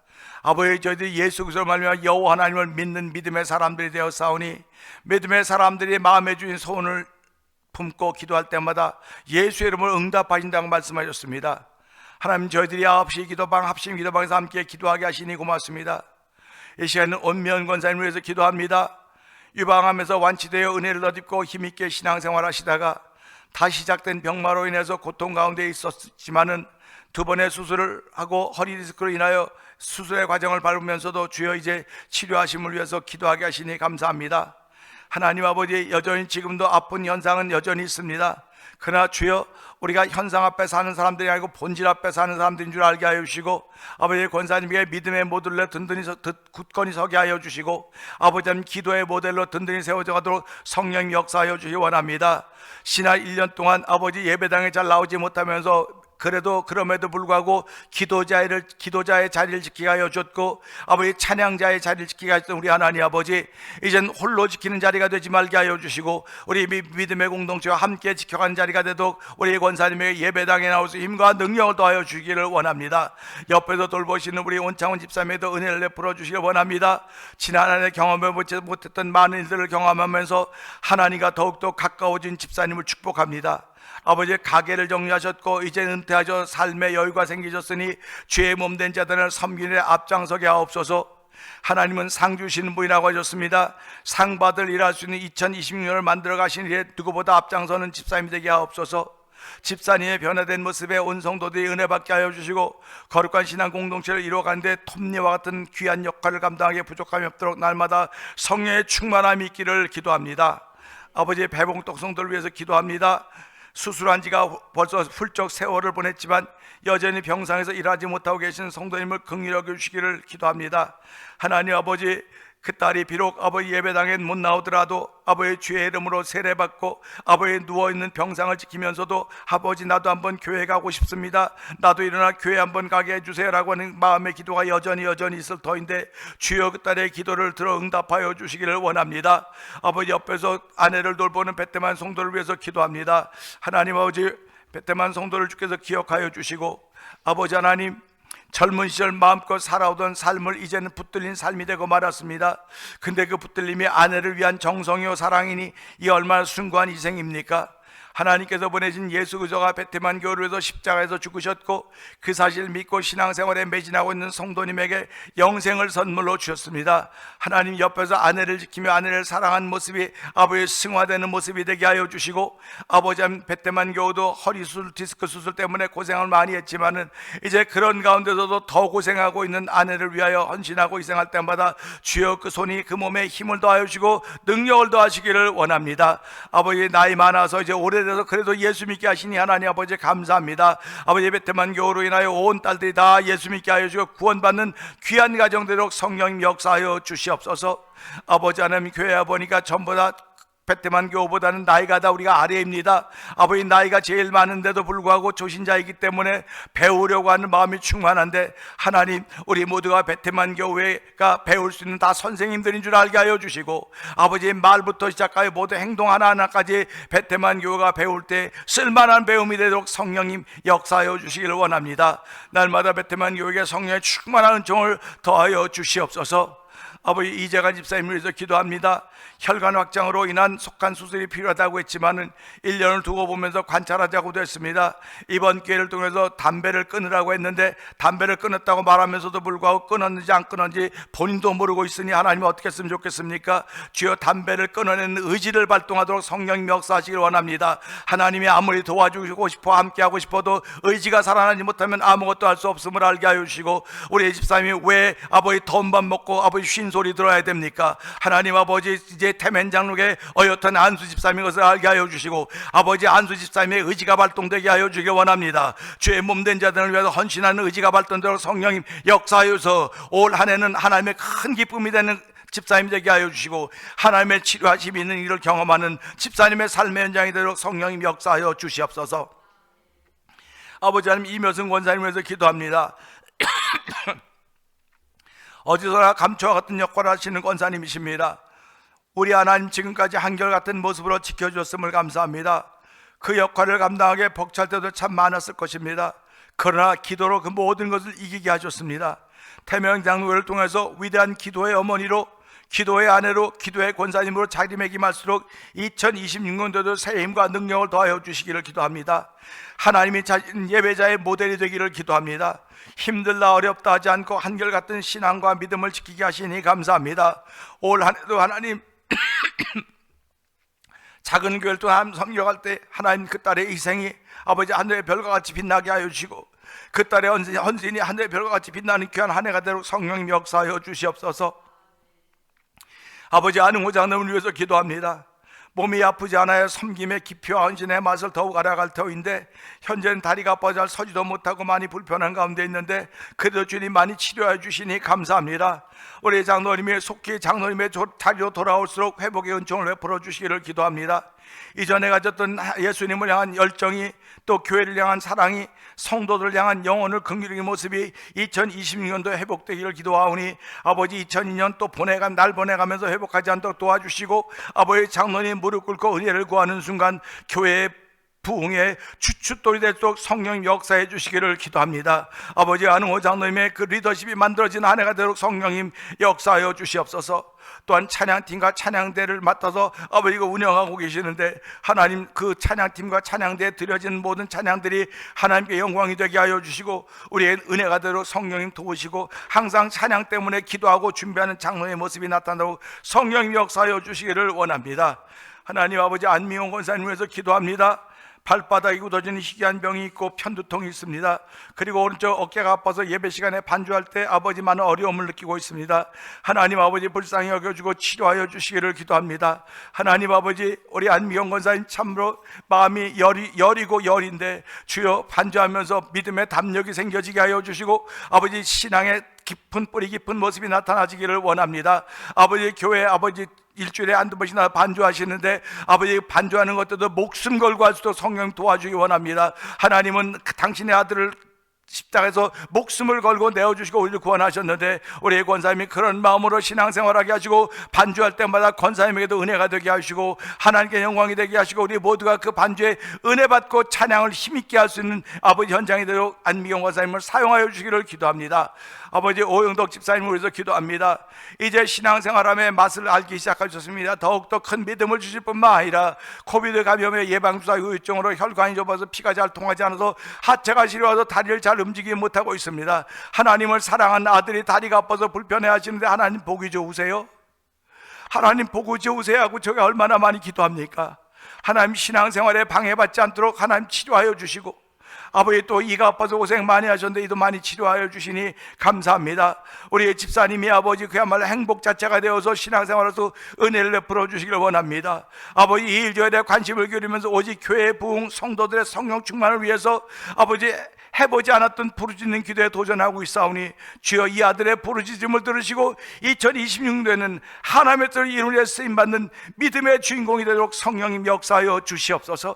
아버지, 저희들이 예수 그리스도를 말미암아 여호와 하나님을 믿는 믿음의 사람들이 되어 싸우니 믿음의 사람들이 마음에 주인 소원을 품고 기도할 때마다 예수의 이름으로 응답하신다고 말씀하셨습니다. 하나님, 저희들이 9시 기도방, 합심 기도방에서 함께 기도하게 하시니 고맙습니다. 이 시간에는 온미연 권사님을 위해서 기도합니다. 유방하면서 완치되어 은혜를 덧입고 힘있게 신앙생활 하시다가 다시 시작된 병마로 인해서 고통 가운데 있었지만은 2번의 수술을 하고 허리 디스크로 인하여 수술의 과정을 밟으면서도 주여 이제 치료하심을 위해서 기도하게 하시니 감사합니다. 하나님 아버지, 여전히 지금도 아픈 현상은 여전히 있습니다. 그러나 주여, 우리가 현상 앞에 사는 사람들이 아니고 본질 앞에 사는 사람들인 줄 알게 하여 주시고, 아버지 권사님에게 믿음의 모델로 든든히 굳건히 서게 하여 주시고, 아버지 하나님 기도의 모델로 든든히 세워져 가도록 성령 역사하여 주시기 원합니다. 신학 1년 동안 아버지 예배당에 잘 나오지 못하면서 그럼에도 불구하고 기도자의 자리를 지키게 하여 줬고, 아버지 찬양자의 자리를 지키게 하셨던 우리 하나님 아버지, 이젠 홀로 지키는 자리가 되지 말게 하여 주시고 우리 믿음의 공동체와 함께 지켜가는 자리가 되도록 우리 권사님에게 예배당에 나오서 힘과 능력을 더하여 주기를 원합니다. 옆에서 돌보시는 우리 온창훈 집사님에도 은혜를 베풀어 주시길 원합니다. 지난 한 해 경험해 보지 못했던 많은 일들을 경험하면서 하나님과 더욱더 가까워진 집사님을 축복합니다. 아버지, 가게를 정리하셨고 이제 은퇴하셔 삶의 여유가 생기셨으니 죄의 몸된 자들을 섬기는 데 앞장서게 하옵소서. 하나님은 상 주시는 분이라고 하셨습니다. 상 받을 일할 수 있는 2026년을 만들어 가신 일에 누구보다 앞장서는 집사님이 되게 하옵소서. 집사님의 변화된 모습에 온 성도들이 은혜 받게 하여 주시고 거룩한 신앙 공동체를 이루어가는데 톱니와 같은 귀한 역할을 감당하기에 부족함이 없도록 날마다 성령의 충만함이 있기를 기도합니다. 아버지의 배봉떡성들을 위해서 기도합니다. 수술한 지가 벌써 훌쩍 세월을 보냈지만 여전히 병상에서 일하지 못하고 계신 성도님을 긍휼히 여겨주시기를 기도합니다. 하나님 아버지, 그 딸이 비록 아버지 예배당에 못 나오더라도 아버지 주의 이름으로 세례받고 아버지 누워있는 병상을 지키면서도 아버지 나도 한번 교회 가고 싶습니다, 나도 일어나 교회 한번 가게 해주세요라고 하는 마음의 기도가 여전히 있을 터인데 주여 그 딸의 기도를 들어 응답하여 주시기를 원합니다. 아버지, 옆에서 아내를 돌보는 베테만 성도를 위해서 기도합니다. 하나님 아버지, 베테만 성도를 주께서 기억하여 주시고 아버지 하나님, 젊은 시절 마음껏 살아오던 삶을 이제는 붙들린 삶이 되고 말았습니다. 근데 그 붙들림이 아내를 위한 정성이요 사랑이니 이 얼마나 숭고한 희생입니까? 하나님께서 보내신 예수 그리스도가 베테만 교회를 위해서 십자가에서 죽으셨고 그 사실을 믿고 신앙생활에 매진하고 있는 성도님에게 영생을 선물로 주셨습니다. 하나님, 옆에서 아내를 지키며 아내를 사랑하는 모습이 아버지의 승화되는 모습이 되게 하여 주시고, 아버지 베테만 교회도 허리 수술, 디스크 수술 때문에 고생을 많이 했지만은 이제 그런 가운데서도 더 고생하고 있는 아내를 위하여 헌신하고 희생할 때마다 주여 그 손이 그 몸에 힘을 더하여 주시고 능력을 더하시기를 원합니다. 아버지, 나이 많아서 이제 오래돼서 그래도 예수 믿게 하시니 하나님 아버지 감사합니다. 아버지, 베테만 교회로 인하여 온 딸들이 다 예수 믿게 하여 주시고 구원받는 귀한 가정 되도록 성령님 역사하여 주시옵소서. 아버지 하나님, 교회 와보니까 전부 다 베테만 교회보다는 나이가 다 우리가 아래입니다. 아버지, 나이가 제일 많은데도 불구하고 조신자이기 때문에 배우려고 하는 마음이 충만한데 하나님, 우리 모두가 베테만 교회가 배울 수 있는 다 선생님들인 줄 알게 하여 주시고 아버지의 말부터 시작하여 모든 행동 하나하나까지 베테만 교회가 배울 때 쓸만한 배움이 되도록 성령님 역사하여 주시기를 원합니다. 날마다 베테만 교회에 성령의 충만한 은총을 더하여 주시옵소서. 아버지 이재관 집사님을 위해서 기도합니다. 혈관 확장으로 인한 속한 수술이 필요하다고 했지만은 1년을 두고 보면서 관찰하자고도 했습니다. 이번 기회를 통해서 담배를 끊으라고 했는데 담배를 끊었다고 말하면서도 불구하고 끊었는지 안 끊었는지 본인도 모르고 있으니 하나님 어떻게 했으면 좋겠습니까? 주여 담배를 끊어내는 의지를 발동하도록 성령님 역사하시길 원합니다. 하나님이 아무리 도와주고 싶어 함께하고 싶어도 의지가 살아나지 못하면 아무것도 할 수 없음을 알게 하여 주시고, 우리 집사님이 왜 아버지 돈만 먹고 아버지 쉰 소리 들어야 됩니까? 하나님 아버지 이제 태멘 장로의 어엿한 안수 집사님의 것을 알게 하여 주시고, 아버지 안수 집사님의 의지가 발동되게 하여 주길 원합니다. 주의 몸된 자들을 위해서 헌신하는 의지가 발동되도록 성령님 역사하여서 올 한 해는 하나님의 큰 기쁨이 되는 집사님 되게 하여 주시고, 하나님의 치료하심이 있는 일을 경험하는 집사님의 삶의 현장이 되도록 성령님 역사하여 주시옵소서. 아버지 하나님, 이묘승 권사님을 위해서 기도합니다. 어디서나 감초와 같은 역할을 하시는 권사님이십니다. 우리 하나님 지금까지 한결같은 모습으로 지켜주셨음을 감사합니다. 그 역할을 감당하기에 벅찰 때도 참 많았을 것입니다. 그러나 기도로 그 모든 것을 이기게 하셨습니다. 태명 장로를 통해서 위대한 기도의 어머니로, 기도의 아내로, 기도의 권사님으로 자리매김할수록 2026년도에도 새 힘과 능력을 더하여 주시기를 기도합니다. 하나님이 예배자의 모델이 되기를 기도합니다. 힘들다 어렵다 하지 않고 한결같은 신앙과 믿음을 지키게 하시니 감사합니다. 올 한 해도 하나님 작은 교회를 또 섬겨갈 때 하나님 그 딸의 희생이 아버지 하늘의 별과 같이 빛나게 하여 주시고, 그 딸의 헌신이 하늘의 별과 같이 빛나는 귀한 한 해가 되도록 성령님 역사하여 주시옵소서. 아버지 안흥호 장로를 위해서 기도합니다. 몸이 아프지 않아야 섬김의 깊이와 헌신의 맛을 더욱 알아갈 터인데, 현재는 다리가 아파서 잘 서지도 못하고 많이 불편한 가운데 있는데 그래도 주님 많이 치료해 주시니 감사합니다. 우리 장로님이 속히 장로님의 자리로 돌아올수록 회복의 은총을 베풀어 주시기를 기도합니다. 이전에 가졌던 예수님을 향한 열정이, 또 교회를 향한 사랑이, 성도들을 향한 영혼을 긍휼히 모습이 2026년도에 회복되기를 기도하오니, 아버지 2002년 또 날 보내가면서 회복하지 않도록 도와주시고, 아버지 장로님 무릎 꿇고 은혜를 구하는 순간 교회의 부흥의 주춧돌이 되도록 성령님 역사해 주시기를 기도합니다. 아버지 안흥호 장로님의 그 리더십이 만들어진 한 해가 되도록 성령님 역사하여 주시옵소서. 또한 찬양팀과 찬양대를 맡아서 아버지가 운영하고 계시는데, 하나님 그 찬양팀과 찬양대에 드려진 모든 찬양들이 하나님께 영광이 되게 하여 주시고, 우리의 은혜가 되도록 성령님 도우시고, 항상 찬양 때문에 기도하고 준비하는 장로의 모습이 나타나도록 성령님 역사하여 주시기를 원합니다. 하나님 아버지 안미용 권사님을 위해서 기도합니다. 발바닥이 굳어지는 희귀한 병이 있고 편두통이 있습니다. 그리고 오른쪽 어깨가 아파서 예배 시간에 반주할 때 아버지 많은 어려움을 느끼고 있습니다. 하나님 아버지 불쌍히 여겨주고 치료하여 주시기를 기도합니다. 하나님 아버지, 우리 안미영 권사님 참으로 마음이 열이고 열인데, 주여 반주하면서 믿음의 담력이 생겨지게 하여 주시고, 아버지 신앙의 깊은 뿌리 깊은 모습이 나타나지기를 원합니다. 아버지 교회 아버지 일주일에 한두 번씩이나 반주하시는데, 아버지 반주하는 것들도 목숨 걸고 할 수도 성령 도와주기 원합니다. 하나님은 당신의 아들을 십자가에서 목숨을 걸고 내어주시고 우리를 구원하셨는데, 우리의 권사님이 그런 마음으로 신앙생활하게 하시고, 반주할 때마다 권사님에게도 은혜가 되게 하시고 하나님께 영광이 되게 하시고, 우리 모두가 그 반주에 은혜 받고 찬양을 힘있게 할 수 있는 아버지 현장이 되도록 안미경 권사님을 사용하여 주시기를 기도합니다. 아버지 오영덕 집사님을 위해서 기도합니다. 이제 신앙생활함의 맛을 알기 시작하셨습니다. 더욱더 큰 믿음을 주실 뿐만 아니라 코비드 감염의 예방주사 후유증으로 혈관이 좁아서 피가 잘 통하지 않아서 하체가 시려워서 다리를 잘 움직이지 못하고 있습니다. 하나님을 사랑하는 아들이 다리가 아파서 불편해 하시는데, 하나님 보기 좋으세요? 하나님 보고 좋으세요 하고 저가 얼마나 많이 기도합니까? 하나님 신앙생활에 방해받지 않도록 하나님 치료하여 주시고, 아버지 또 이가 아파서 고생 많이 하셨는데 이도 많이 치료하여 주시니 감사합니다. 우리 집사님이 아버지 그야말로 행복 자체가 되어서 신앙생활에서 은혜를 베풀어 주시기를 원합니다. 아버지 이 일조에 대해 관심을 기울이면서 오직 교회의 부흥, 성도들의 성령 충만을 위해서 아버지 해보지 않았던 부르짖는 기도에 도전하고 있사오니, 주여 이 아들의 부르짖음을 들으시고 2026년에는 하나님의 뜻을 이루려 쓰임받는 믿음의 주인공이 되도록 성령님 역사하여 주시옵소서.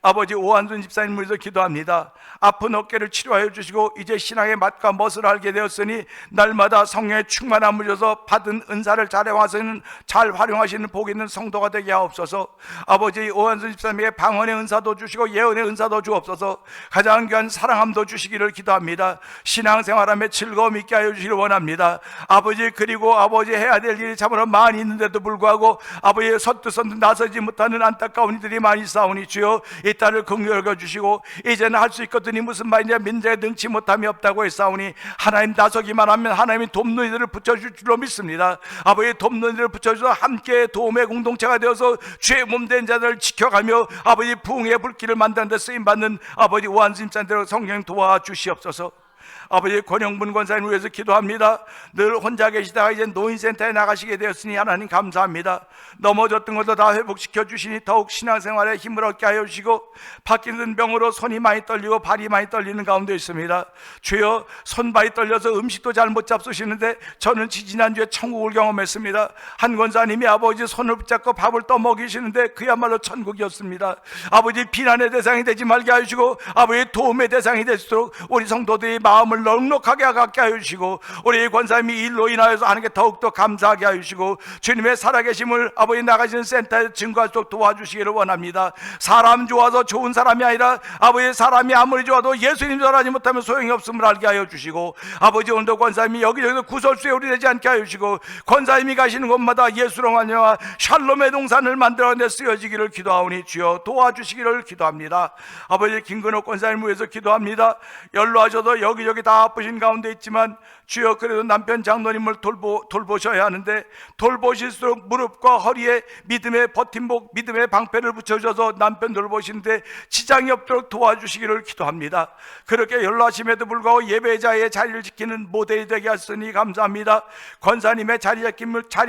아버지 오한순 집사님을 위해서 기도합니다. 아픈 어깨를 치료하여 주시고 이제 신앙의 맛과 멋을 알게 되었으니 날마다 성령의 충만함을 줘서 받은 은사를 잘 활용하시는 복 있는 성도가 되게 하옵소서. 아버지 오한순 집사님에게 방언의 은사도 주시고 예언의 은사도 주옵소서. 가장 귀한 사랑함도 주시기를 기도합니다. 신앙생활함에 즐거움 있게 하여 주시기를 원합니다. 아버지, 그리고 아버지 해야 될 일이 참으로 많이 있는데도 불구하고 아버지의 선뜻 나서지 못하는 안타까운 이들이 많이 있사오니 주여 이 딸을 긍휼히 여겨주시고 이제는 할 수 있거든이 무슨 말이냐 민재에 능치 못함이 없다고 했사오니 하나님 나서기만 하면 하나님이 돕는 이들을 붙여줄 줄로 믿습니다. 아버지 돕는 이들을 붙여줘서 함께 도움의 공동체가 되어서 주의 몸된 자들을 지켜가며 아버지 부흥의 불길을 만드는 데 쓰임받는 아버지 오한순집사님들 성령 도와주시옵소서. 아버지 권영분 권사님을 위해서 기도합니다. 늘 혼자 계시다가 이제 노인센터에 나가시게 되었으니 하나님 감사합니다. 넘어졌던 것도 다 회복시켜 주시니 더욱 신앙생활에 힘을 얻게 하여 주시고 바뀌는 병으로 손이 많이 떨리고 발이 많이 떨리는 가운데 있습니다. 주여 손발이 떨려서 음식도 잘 못 잡수시는데 저는 지지난주에 천국을 경험했습니다. 한 권사님이 아버지 손을 붙잡고 밥을 떠먹이시는데 그야말로 천국이었습니다. 아버지 비난의 대상이 되지 말게 하시고 아버지 도움의 대상이 될 수 있도록 우리 성도들이 마음을 넉넉하게 갖게 하여 주시고 우리 권사님이 일로 인하여서 하나님께 더욱더 감사하게 하여 주시고 주님의 살아계심을 아버지 나가시는 센터에 증거할 수 있도록 도와주시기를 원합니다. 사람 좋아서 좋은 사람이 아니라 아버지 사람이 아무리 좋아도 예수님 전하지 못하면 소용이 없음을 알게 하여 주시고 아버지 오늘도 권사님이 여기저기서 구설수에 우리되지 않게 하여 주시고 권사님이 가시는 곳마다 예수로 말미암아 샬롬의 동산을 만들어내 쓰여지기를 기도하오니 주여 도와주시기를 기도합니다. 아버지 김근호 권사님을 위해서 기도합니다. 연로하셔도 여기저기 다 아프신 가운데 있지만 주여 그래도 남편 장로님을 돌보셔야 하는데 돌보실수록 무릎과 허리에 믿음의 버팀목 믿음의 방패를 붙여줘서 남편 돌보시는데 지장이 없도록 도와주시기를 기도합니다. 그렇게 연로하심에도 불구하고 예배자의 자리를 지키는 모델이 되게 하시니 감사합니다. 권사님의 자리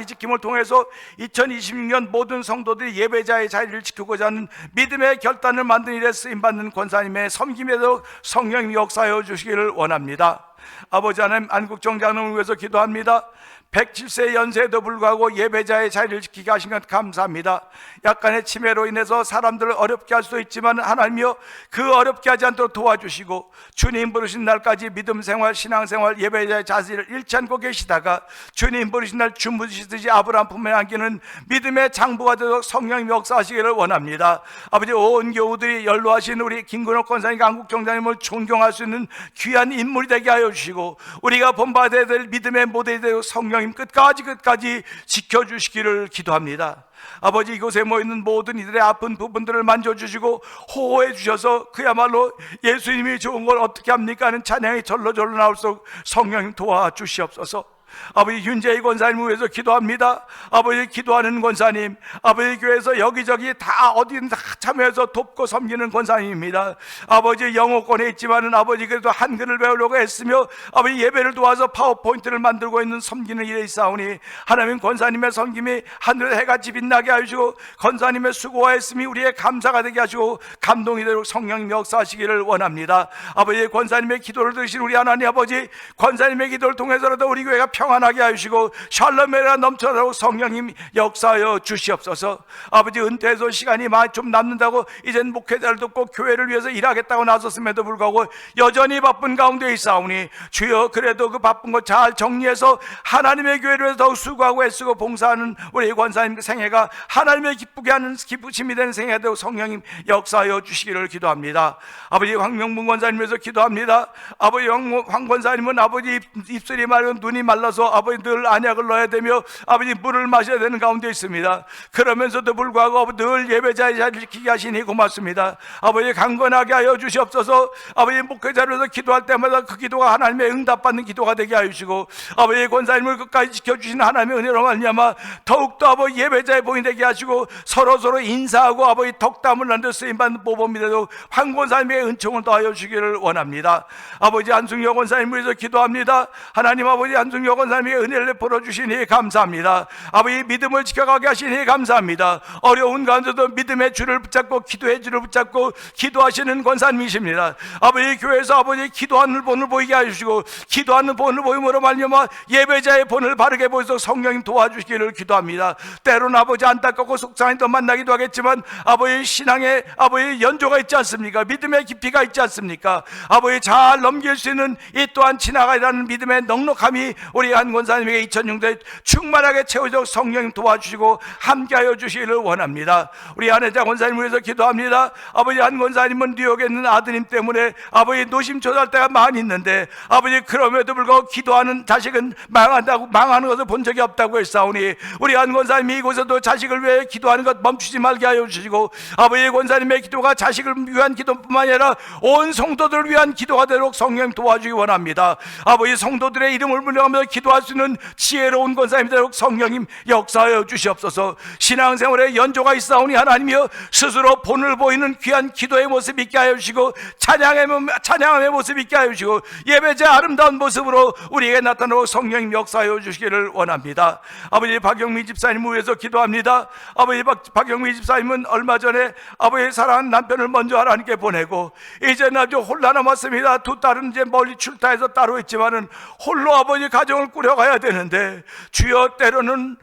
지킴을 통해서 2026년 모든 성도들이 예배자의 자리를 지키고자 하는 믿음의 결단을 만든 일에 쓰임받는 권사님의 섬김에도 성령이 역사하여 주시기를 원합니다. 아버지 하나님 안국정장로를 위해서 기도합니다. 107세 연세에도 불구하고 예배자의 자리를 지키게 하신 것 감사합니다. 약간의 치매로 인해서 사람들을 어렵게 할 수도 있지만 하나님이여 그 어렵게 하지 않도록 도와주시고 주님 부르신 날까지 믿음생활 신앙생활 예배자의 자세를 잃지 않고 계시다가 주님 부르신 날 주무시듯이 아브라함 품에 안기는 믿음의 장부가 되도록 성령님이 역사하시기를 원합니다. 아버지 온 교우들이 연로하신 우리 김근호 권사님과 안국정장님을 존경할 수 있는 귀한 인물이 되게 하여 주시고 우리가 본받아야 될 믿음의 모델이 되도록 성령님 끝까지 지켜주시기를 기도합니다. 아버지 이곳에 모이는 모든 이들의 아픈 부분들을 만져주시고 호호해 주셔서 그야말로 예수님이 좋은 걸 어떻게 합니까 하는 찬양이 절로 나올 수 있도록 성령님 도와주시옵소서. 아버지 윤재희 권사님을 위해서 기도합니다. 아버지 기도하는 권사님, 아버지 교회에서 여기저기 다 어디든 다 참여해서 돕고 섬기는 권사님입니다. 아버지 영어권에 있지만은 아버지 그래도 한글을 배우려고 했으며 아버지 예배를 도와서 파워포인트를 만들고 있는 섬기는 일에 있사오니 하나님 권사님의 섬김이 하늘의 해같이 빛나게 하시고 권사님의 수고와 했음이 우리의 감사가 되게 하시고 감동이 되도록 성령님 역사하시기를 원합니다. 아버지 권사님의 기도를 들으신 우리 하나님 아버지 권사님의 기도를 통해서라도 우리 교회가 평안하게 하시고 샬롬에라 넘쳐나도록 성령님 역사하여 주시옵소서. 아버지 은퇴해서 시간이 많이 좀 남는다고 이젠 목회자를 돕고 교회를 위해서 일하겠다고 나섰음에도 불구하고 여전히 바쁜 가운데 있사오니 주여 그래도 그 바쁜 거 잘 정리해서 하나님의 교회를 위해서 더욱 수고하고 애쓰고 봉사하는 우리 권사님 생애가 하나님의 기쁘게 하는 기쁘심이 되는 생애가 되고 성령님 역사하여 주시기를 기도합니다. 아버지 황명분 권사님 위해서 기도합니다. 아버지 황 권사님은 아버지 입술이 마르고 눈이 말라서 아버지 늘 안약을 넣어야 되며 아버지 물을 마셔야 되는 가운데 있습니다. 그러면서도 불구하고 늘 예배자의 자리를 지키게 하시니 고맙습니다. 아버지 강건하게 하여 주시옵소서. 아버지 목회자로서 기도할 때마다 그 기도가 하나님의 응답받는 기도가 되게 하여 주시고 아버지 권사님을 끝까지 지켜주시는 하나님의 은혜로 말미암아 더욱더 아버지 예배자의 본이 되게 하시고 서로 인사하고 아버지 덕담을 나누어 쓰임받는 모범이 되도록 황 권사님의 은총을 더하여 주시기를 원합니다. 아버지 안승여 권사님을 위해서 기도합니다. 하나님 아버지 안승여 권사님에게 은혜를 베풀어 주시니 감사합니다. 아버지 믿음을 지켜가게 하시니 감사합니다. 어려운 가운데도 믿음의 줄을 붙잡고 기도의 줄을 붙잡고 기도하시는 권사님이십니다. 아버지 교회에서 아버지 기도하는 본을 보이게 해주시고 기도하는 본을 보임으로 말미암아 예배자의 본을 바르게 보여서 성령님 도와주시기를 기도합니다. 때로는 아버지 안타깝고 속상해도 만나기도 하겠지만 아버지 신앙에 아버지 연조가 있지 않습니까? 믿음의 깊이가 있지 않습니까? 아버지 잘 넘길 수 있는 이 또한 지나가리라는 믿음의 넉넉함이 우리 한 권사님에게 2006년에 충만하게 채워져 성령님 도와주시고 함께하여 주시기를 원합니다. 우리 한혜자 권사님을 위해서 기도합니다. 아버지 한 권사님은 뉴욕에 있는 아드님 때문에 아버지 노심초사할 때가 많이 있는데 아버지 그럼에도 불구하고 기도하는 자식은 망하는 것을 본 적이 없다고 했사오니 우리 한 권사님이 이곳에도 자식을 위해 기도하는 것 멈추지 말게 하여 주시고 아버지 권사님의 기도가 자식을 위한 기도뿐만 아니라 온 성도들을 위한 기도가 되도록 성령 도와주기 원합니다. 아버지 성도들의 이름을 불러가면서 기도할 수 있는 지혜로운 권사님이 되도록 성령님 역사하여 주시옵소서. 신앙생활에 연조가 있사오니 하나님이여 스스로 본을 보이는 귀한 기도의 모습 있게 하여 주시고 찬양함의 모습 있게 하여 주시고 예배자의 아름다운 모습으로 우리에게 나타나고 성령님 역사하여 주시기를 원합니다. 아버지 박영미 집사님을 위해서 기도합니다. 아버지 박영미 집사님은 얼마 전에 아버지 사랑하는 남편을 먼저 하나님께 보내고 이제는 아주 홀라 남았습니다. 두 딸은 이제 멀리 출타해서 따로 있지만은 홀로 아버지 가정을 꾸려가야 되는데 주여 때로는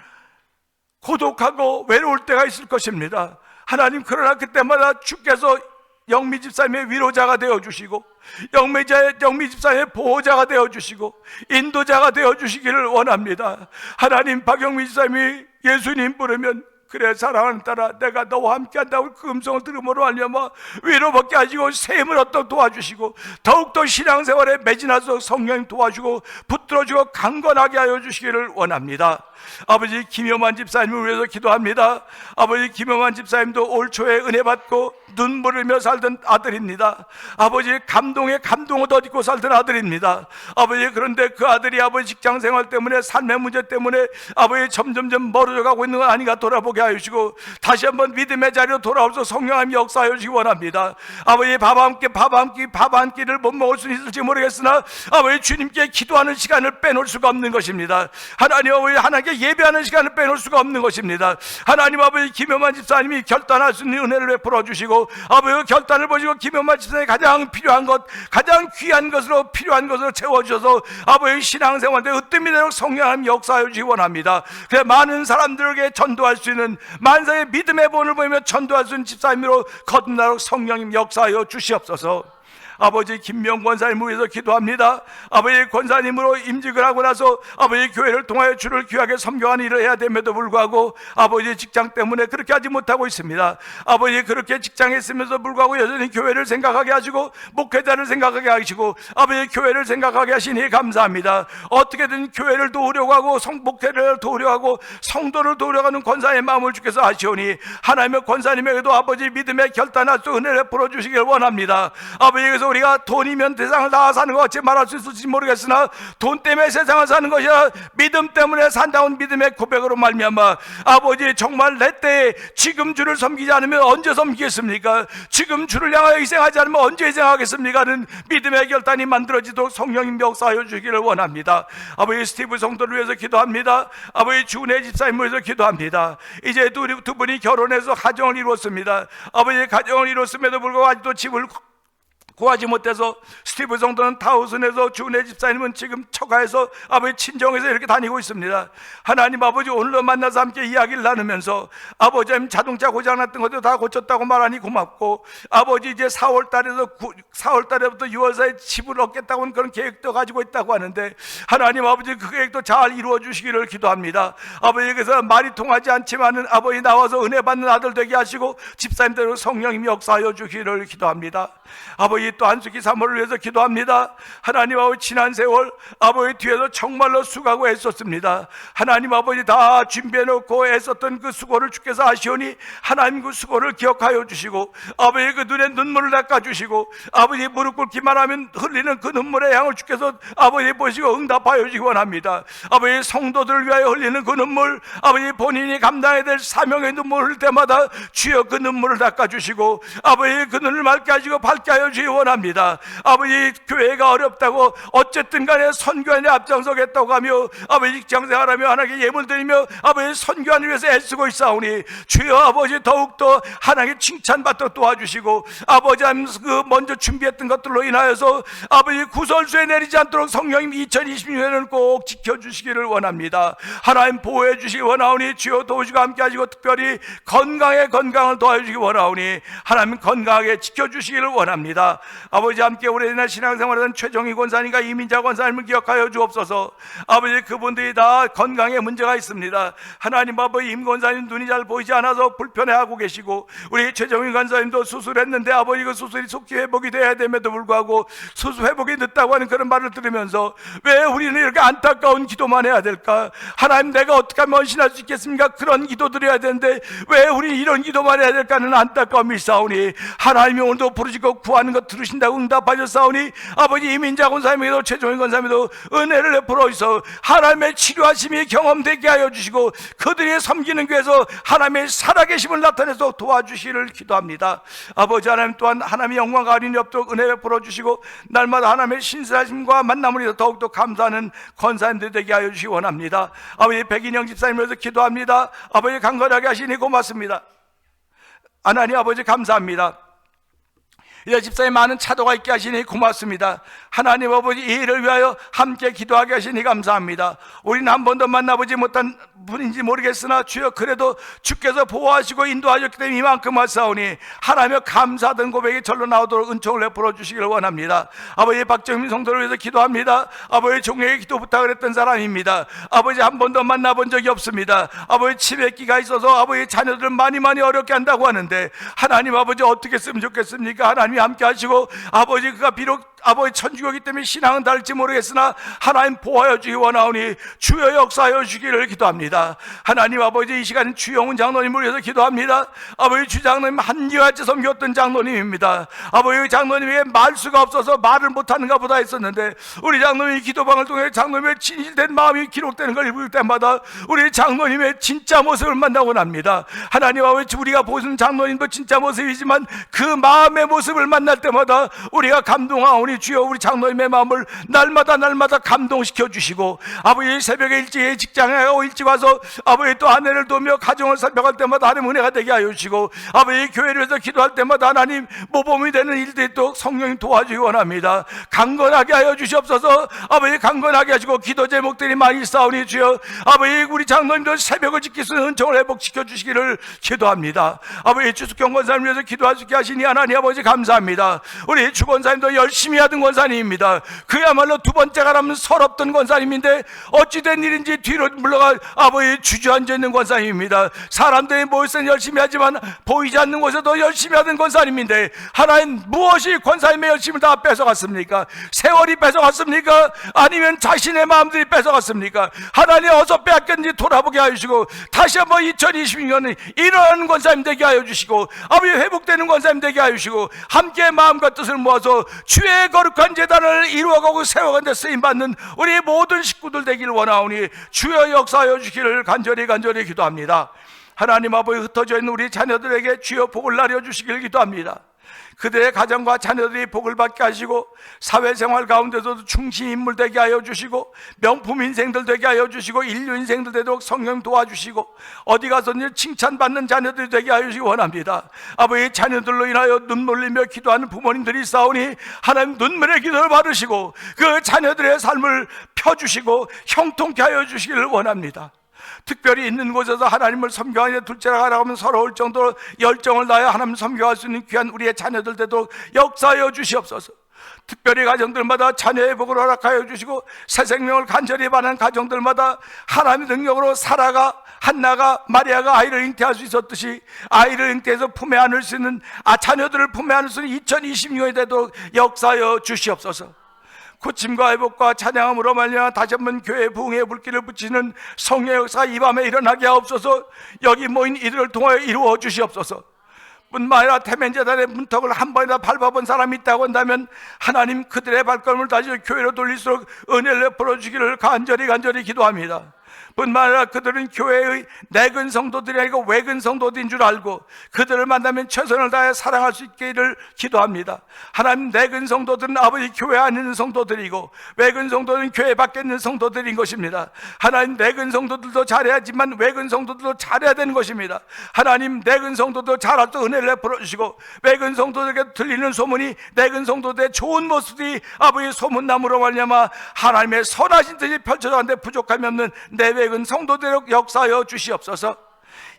고독하고 외로울 때가 있을 것입니다. 하나님 그러나 그때마다 주께서 영미 집사님의 위로자가 되어주시고 영미 집사님의 보호자가 되어주시고 인도자가 되어주시기를 원합니다. 하나님 박영미 집사님이 예수님 부르면 그래 사랑하는 딸아 내가 너와 함께한다고 그 음성을 들음으로 알려마 위로받게 하시고 샘을 얻도록 도와주시고 더욱더 신앙생활에 매진하도록 성령님 도와주고 붙들어주고 강건하게 하여 주시기를 원합니다. 아버지 김효만 집사님을 위해서 기도합니다. 아버지 김효만 집사님도 올 초에 은혜 받고 눈물 흘며 살던 아들입니다. 아버지 감동에 감동을 덧입고 살던 아들입니다. 아버지 그런데 그 아들이 아버지 직장생활 때문에 삶의 문제 때문에 아버지 점점점 멀어져 가고 있는 건 아닌가 돌아보게 하여 주시고 다시 한번 믿음의 자리로 돌아오셔서 성령님 역사하여 주시기 원합니다. 아버지 밥 한 끼를 못 먹을 수 있을지 모르겠으나 아버지 주님께 기도하는 시간을 빼놓을 수가 없는 것입니다. 하나님 아버지 하나님께 예배하는 시간을 빼놓을 수가 없는 것입니다. 하나님 아버지 김효만 집사님이 결단할 수 있는 은혜를 베풀어 주시고 아버지 결단을 보시고 김효만 집사님이 가장 필요한 것 가장 귀한 것으로 필요한 것으로 채워주셔서 아버지 신앙생활에 으뜸이 되도록 성령님 역사하여 주시기 원합니다. 그래 많은 사람들에게 전도할 수 있는 만사의 믿음의 본을 보이며 전도할 수 있는 집사님으로 거듭나도록 성령님 역사하여 주시옵소서. 아버지 김명 권사님을 위해서 기도합니다. 아버지 권사님으로 임직을 하고 나서 아버지 교회를 통하여 주를 귀하게 섬겨하는 일을 해야 됨에도 불구하고 아버지 직장 때문에 그렇게 하지 못하고 있습니다. 아버지 그렇게 직장에 있으면서 불구하고 여전히 교회를 생각하게 하시고 목회자를 생각하게 하시고 아버지 교회를 생각하게 하시니 감사합니다. 어떻게든 교회를 도우려고 하고 목회를 도우려고 하고 성도를 도우려고 하는 권사의 마음을 주께서 아시오니 하나님의 권사님에게도 아버지 믿음의 결단할 수 은혜를 풀어주시길 원합니다. 아버지 우리가 돈이면 세상을 다 사는 것 같이 말할 수 있을지 모르겠으나 돈 때문에 세상을 사는 것이 아니라 믿음 때문에 산다운 믿음의 고백으로 말미암아 아버지 정말 내 때에 지금 주를 섬기지 않으면 언제 섬기겠습니까? 지금 주를 향하여 희생하지 않으면 언제 희생하겠습니까? 하는 믿음의 결단이 만들어지도록 성령님 역사하여 주기를 원합니다. 아버지 스티브 성도를 위해서 기도합니다. 아버지 주은혜 집사님을 위해서 기도합니다. 이제 두 분이 결혼해서 가정을 이루었습니다. 아버지 가정을 이루었음에도 불구하고 아직도 집을 구하지 못해서 스티브 성도는 타우슨에서 주은혜 집사님은 지금 처가에서 아버지 친정에서 이렇게 다니고 있습니다. 하나님 아버지 오늘도 만나서 함께 이야기를 나누면서 아버지 자동차 고장났던 것도 다 고쳤다고 말하니 고맙고 아버지 이제 4월달에부터 6월 사이에 집을 얻겠다고는 그런 계획도 가지고 있다고 하는데 하나님 아버지 그 계획도 잘 이루어 주시기를 기도합니다. 아버지께서 말이 통하지 않지만은 아버지 나와서 은혜 받는 아들 되게 하시고 집사님대로 성령님 역사하여 주시기를 기도합니다. 아버지 또 한숙이 사모를 위해서 기도합니다. 하나님 아버지 지난 세월 아버지 뒤에서 정말로 수고하고 애썼습니다. 하나님 아버지 다 준비해놓고 애썼던 그 수고를 주께서 아시오니 하나님 그 수고를 기억하여 주시고 아버지 그 눈에 눈물을 닦아주시고 아버지 무릎 꿇기만 하면 흘리는 그 눈물의 양을 주께서 아버지 보시고 응답하여 주시기 원합니다. 아버지 성도들을 위하여 흘리는 그 눈물 아버지 본인이 감당해야 될 사명의 눈물을 흘릴 때마다 주여 그 눈물을 닦아주시고 아버지 그 눈을 맑게 하시고 밝게 하여 주시기 원합니다. 아버지, 교회가 어렵다고 어쨌든 간에 선교하는 앞장서겠다고 하며 아버지 직장생활하며 하나님께 예물 드리며 아버지 선교하는 위해서 애쓰고 있사오니 주여 아버지 더욱더 하나님께 칭찬받도록 도와주시고 아버지 그 먼저 준비했던 것들로 인하여서 아버지 구설수에 내리지 않도록 성령님 2026년을 꼭 지켜주시기를 원합니다. 하나님 보호해 주시기 원하오니 주여 도우시고 함께 하시고 특별히 건강을 도와주시기 원하오니 하나님 건강하게 지켜주시기를 원합니다. 아버지 함께 오래된 신앙생활하던 최정희 권사님과 이민자 권사님을 기억하여 주옵소서. 아버지 그분들이 다 건강에 문제가 있습니다. 하나님 아버지 임 권사님 눈이 잘 보이지 않아서 불편해하고 계시고 우리 최정희 권사님도 수술했는데 아버지 그 수술이 속히 회복이 돼야 됨에도 불구하고 수술 회복이 늦다고 하는 그런 말을 들으면서 왜 우리는 이렇게 안타까운 기도만 해야 될까? 하나님 내가 어떻게 하면 헌신할 수 있겠습니까? 그런 기도 드려야 되는데 왜 우리 이런 기도만 해야 될까는 안타까움이 있사오니 하나님이 오늘도 부르시고 구하는 것 들으신다고 응답하셨사오니 아버지 이민자 권사님에게도 최종인 권사님에게도 은혜를 베풀어 주셔서 하나님의 치료하심이 경험되게 하여 주시고 그들이 섬기는 교회에서 하나님의 살아계심을 나타내서 도와주시기를 기도합니다. 아버지 하나님 또한 하나님의 영광과 할인이 없도록 은혜 베풀어 주시고 날마다 하나님의 신실하심과 만남을 위해서 더욱더 감사하는 권사님들 되게 하여 주시기 원합니다. 아버지 백인영 집사님을 위해서 기도합니다. 아버지 강건하게 하시니 고맙습니다. 하나님 아버지 감사합니다. 이 집사에 많은 차도가 있게 하시니 고맙습니다. 하나님 아버지 이 일을 위하여 함께 기도하게 하시니 감사합니다. 우리는 한 번도 만나보지 못한 분인지 모르겠으나 주여 그래도 주께서 보호하시고 인도하셨기 때문에 이만큼 왔사오니 하나님의 감사하던 고백이 절로 나오도록 은총을 베풀어 주시기를 원합니다. 아버지 박정민 성도를 위해서 기도합니다. 아버지 종에게 기도 부탁을 했던 사람입니다. 아버지 한 번도 만나본 적이 없습니다. 아버지 치매기가 있어서 아버지 자녀들을 많이 어렵게 한다고 하는데 하나님 아버지 어떻게 했으면 좋겠습니까? 하나님이 함께 하시고 아버지 그가 비록 아버지 천주교이기 때문에 신앙은 다를지 모르겠으나 하나님 보호하여 주기 원하오니 주여 역사하여 주기를 기도합니다. 하나님 아버지 이 시간 주영훈 장로님을 위해서 기도합니다. 아버지 주장로님 한기같이 섬겼던 장로님입니다. 아버지 장로님에게 말수가 없어서 말을 못하는가 보다 했었는데 우리 장로님이 기도방을 통해 장로님의 진실된 마음이 기록되는 걸 읽을 때마다 우리 장로님의 진짜 모습을 만나곤 합니다. 하나님 아버지 우리가 보는 장로님도 진짜 모습이지만 그 마음의 모습을 만날 때마다 우리가 감동하오니 주여 우리 장로님의 마음을 날마다 감동시켜 주시고 아버지 새벽에 일찍 직장에 가고 일찍 와서 아버지 또 아내를 도우며 가정을 살펴갈 때마다 하나님 은혜가 되게 하여 주시고 아버지 교회를 위해서 기도할 때마다 하나님 모범이 되는 일들이 또 성령님 도와주기 원합니다. 강건하게 하여 주시옵소서. 아버지 강건하게 하시고 기도 제목들이 많이 있사오니 주여 아버지 우리 장로님도 새벽을 지킬 수 있는 은총을 회복시켜 주시기를 기도합니다. 아버지 주숙경 권사님을 위해서 기도할 수 있게 하시니 하나님 아버지 감사합니다. 우리 주 권사님도 열심히 하던 권사님입니다. 그야말로 두 번째가 라면 서럽던 권사님인데 어찌된 일인지 뒤로 물러가 아버지 주저앉아 있는 권사님입니다. 사람들이 모여서 열심히 하지만 보이지 않는 곳에도 열심히 하던 권사님인데 하나님 무엇이 권사님의 열심을 다 뺏어갔습니까? 세월이 뺏어갔습니까? 아니면 자신의 마음들이 뺏어갔습니까? 하나님 어서 빼앗겼는지 돌아보게 하여 주시고 다시 한번 2026년에 일어나는 권사님 되게 하여 주시고 아버지 회복되는 권사님 되게 하여 주시고 함께 마음과 뜻을 모아서 주의 거룩한 제단을 이루어가고 세워가는 데 쓰임받는 우리 모든 식구들 되기를 원하오니 주여 역사하여 주시기를 간절히 기도합니다. 하나님 아버지 흩어져 있는 우리 자녀들에게 주여 복을 나려주시기를 기도합니다. 그들의 가정과 자녀들이 복을 받게 하시고 사회생활 가운데서도 충신 인물 되게 하여 주시고 명품 인생들 되게 하여 주시고 인류 인생들 되도록 성령 도와주시고 어디 가서든지 칭찬받는 자녀들이 되게 하여 주시기 원합니다. 아버지 자녀들로 인하여 눈물 흘리며 기도하는 부모님들이 있사오니 하나님 눈물의 기도를 받으시고 그 자녀들의 삶을 펴주시고 형통케 하여 주시기를 원합니다. 특별히 있는 곳에서 하나님을 섬겨하니 둘째라 가라고 하면 서러울 정도로 열정을 다하여 하나님 섬겨할 수 있는 귀한 우리의 자녀들 되도록 역사하여 주시옵소서. 특별히 가정들마다 자녀의 복을 허락하여 주시고 새 생명을 간절히 바라는 가정들마다 하나님의 능력으로 사라가 한나가 마리아가 아이를 잉태할 수 있었듯이 아이를 잉태해서 품에 안을 수 있는 자녀들을 품에 안을 수 있는 2026년이 되도록 역사하여 주시옵소서. 고침과 회복과 찬양함으로 말미암아 다시 한번 교회의 부흥의 불길을 붙이는 성령의 역사가 이 밤에 일어나게 하옵소서. 여기 모인 이들을 통하여 이루어 주시옵소서. 뿐만 아니라 태면재단의 문턱을 한 번이나 밟아본 사람이 있다고 한다면 하나님 그들의 발걸음을 다시 교회로 돌릴수록 은혜를 베풀어 주기를 간절히 기도합니다. 뿐만 아니라 그들은 교회의 내근 성도들이 아니고 외근 성도들인 줄 알고 그들을 만나면 최선을 다해 사랑할 수 있기를 기도합니다. 하나님, 내근 성도들은 아버지 교회 안에 있는 성도들이고 외근 성도들은 교회 밖에 있는 성도들인 것입니다. 하나님, 내근 성도들도 잘해야지만 외근 성도들도 잘해야 되는 것입니다. 하나님, 내근 성도도 잘할 수 은혜를 베풀어 주시고 외근 성도들에게 들리는 소문이 내근 성도들의 좋은 모습이 아버지 소문남으로 말미암아 하나님의 선하신 뜻이 펼쳐져가는데 부족함이 없는 내외근 성도들의 역사하여 주시옵소서.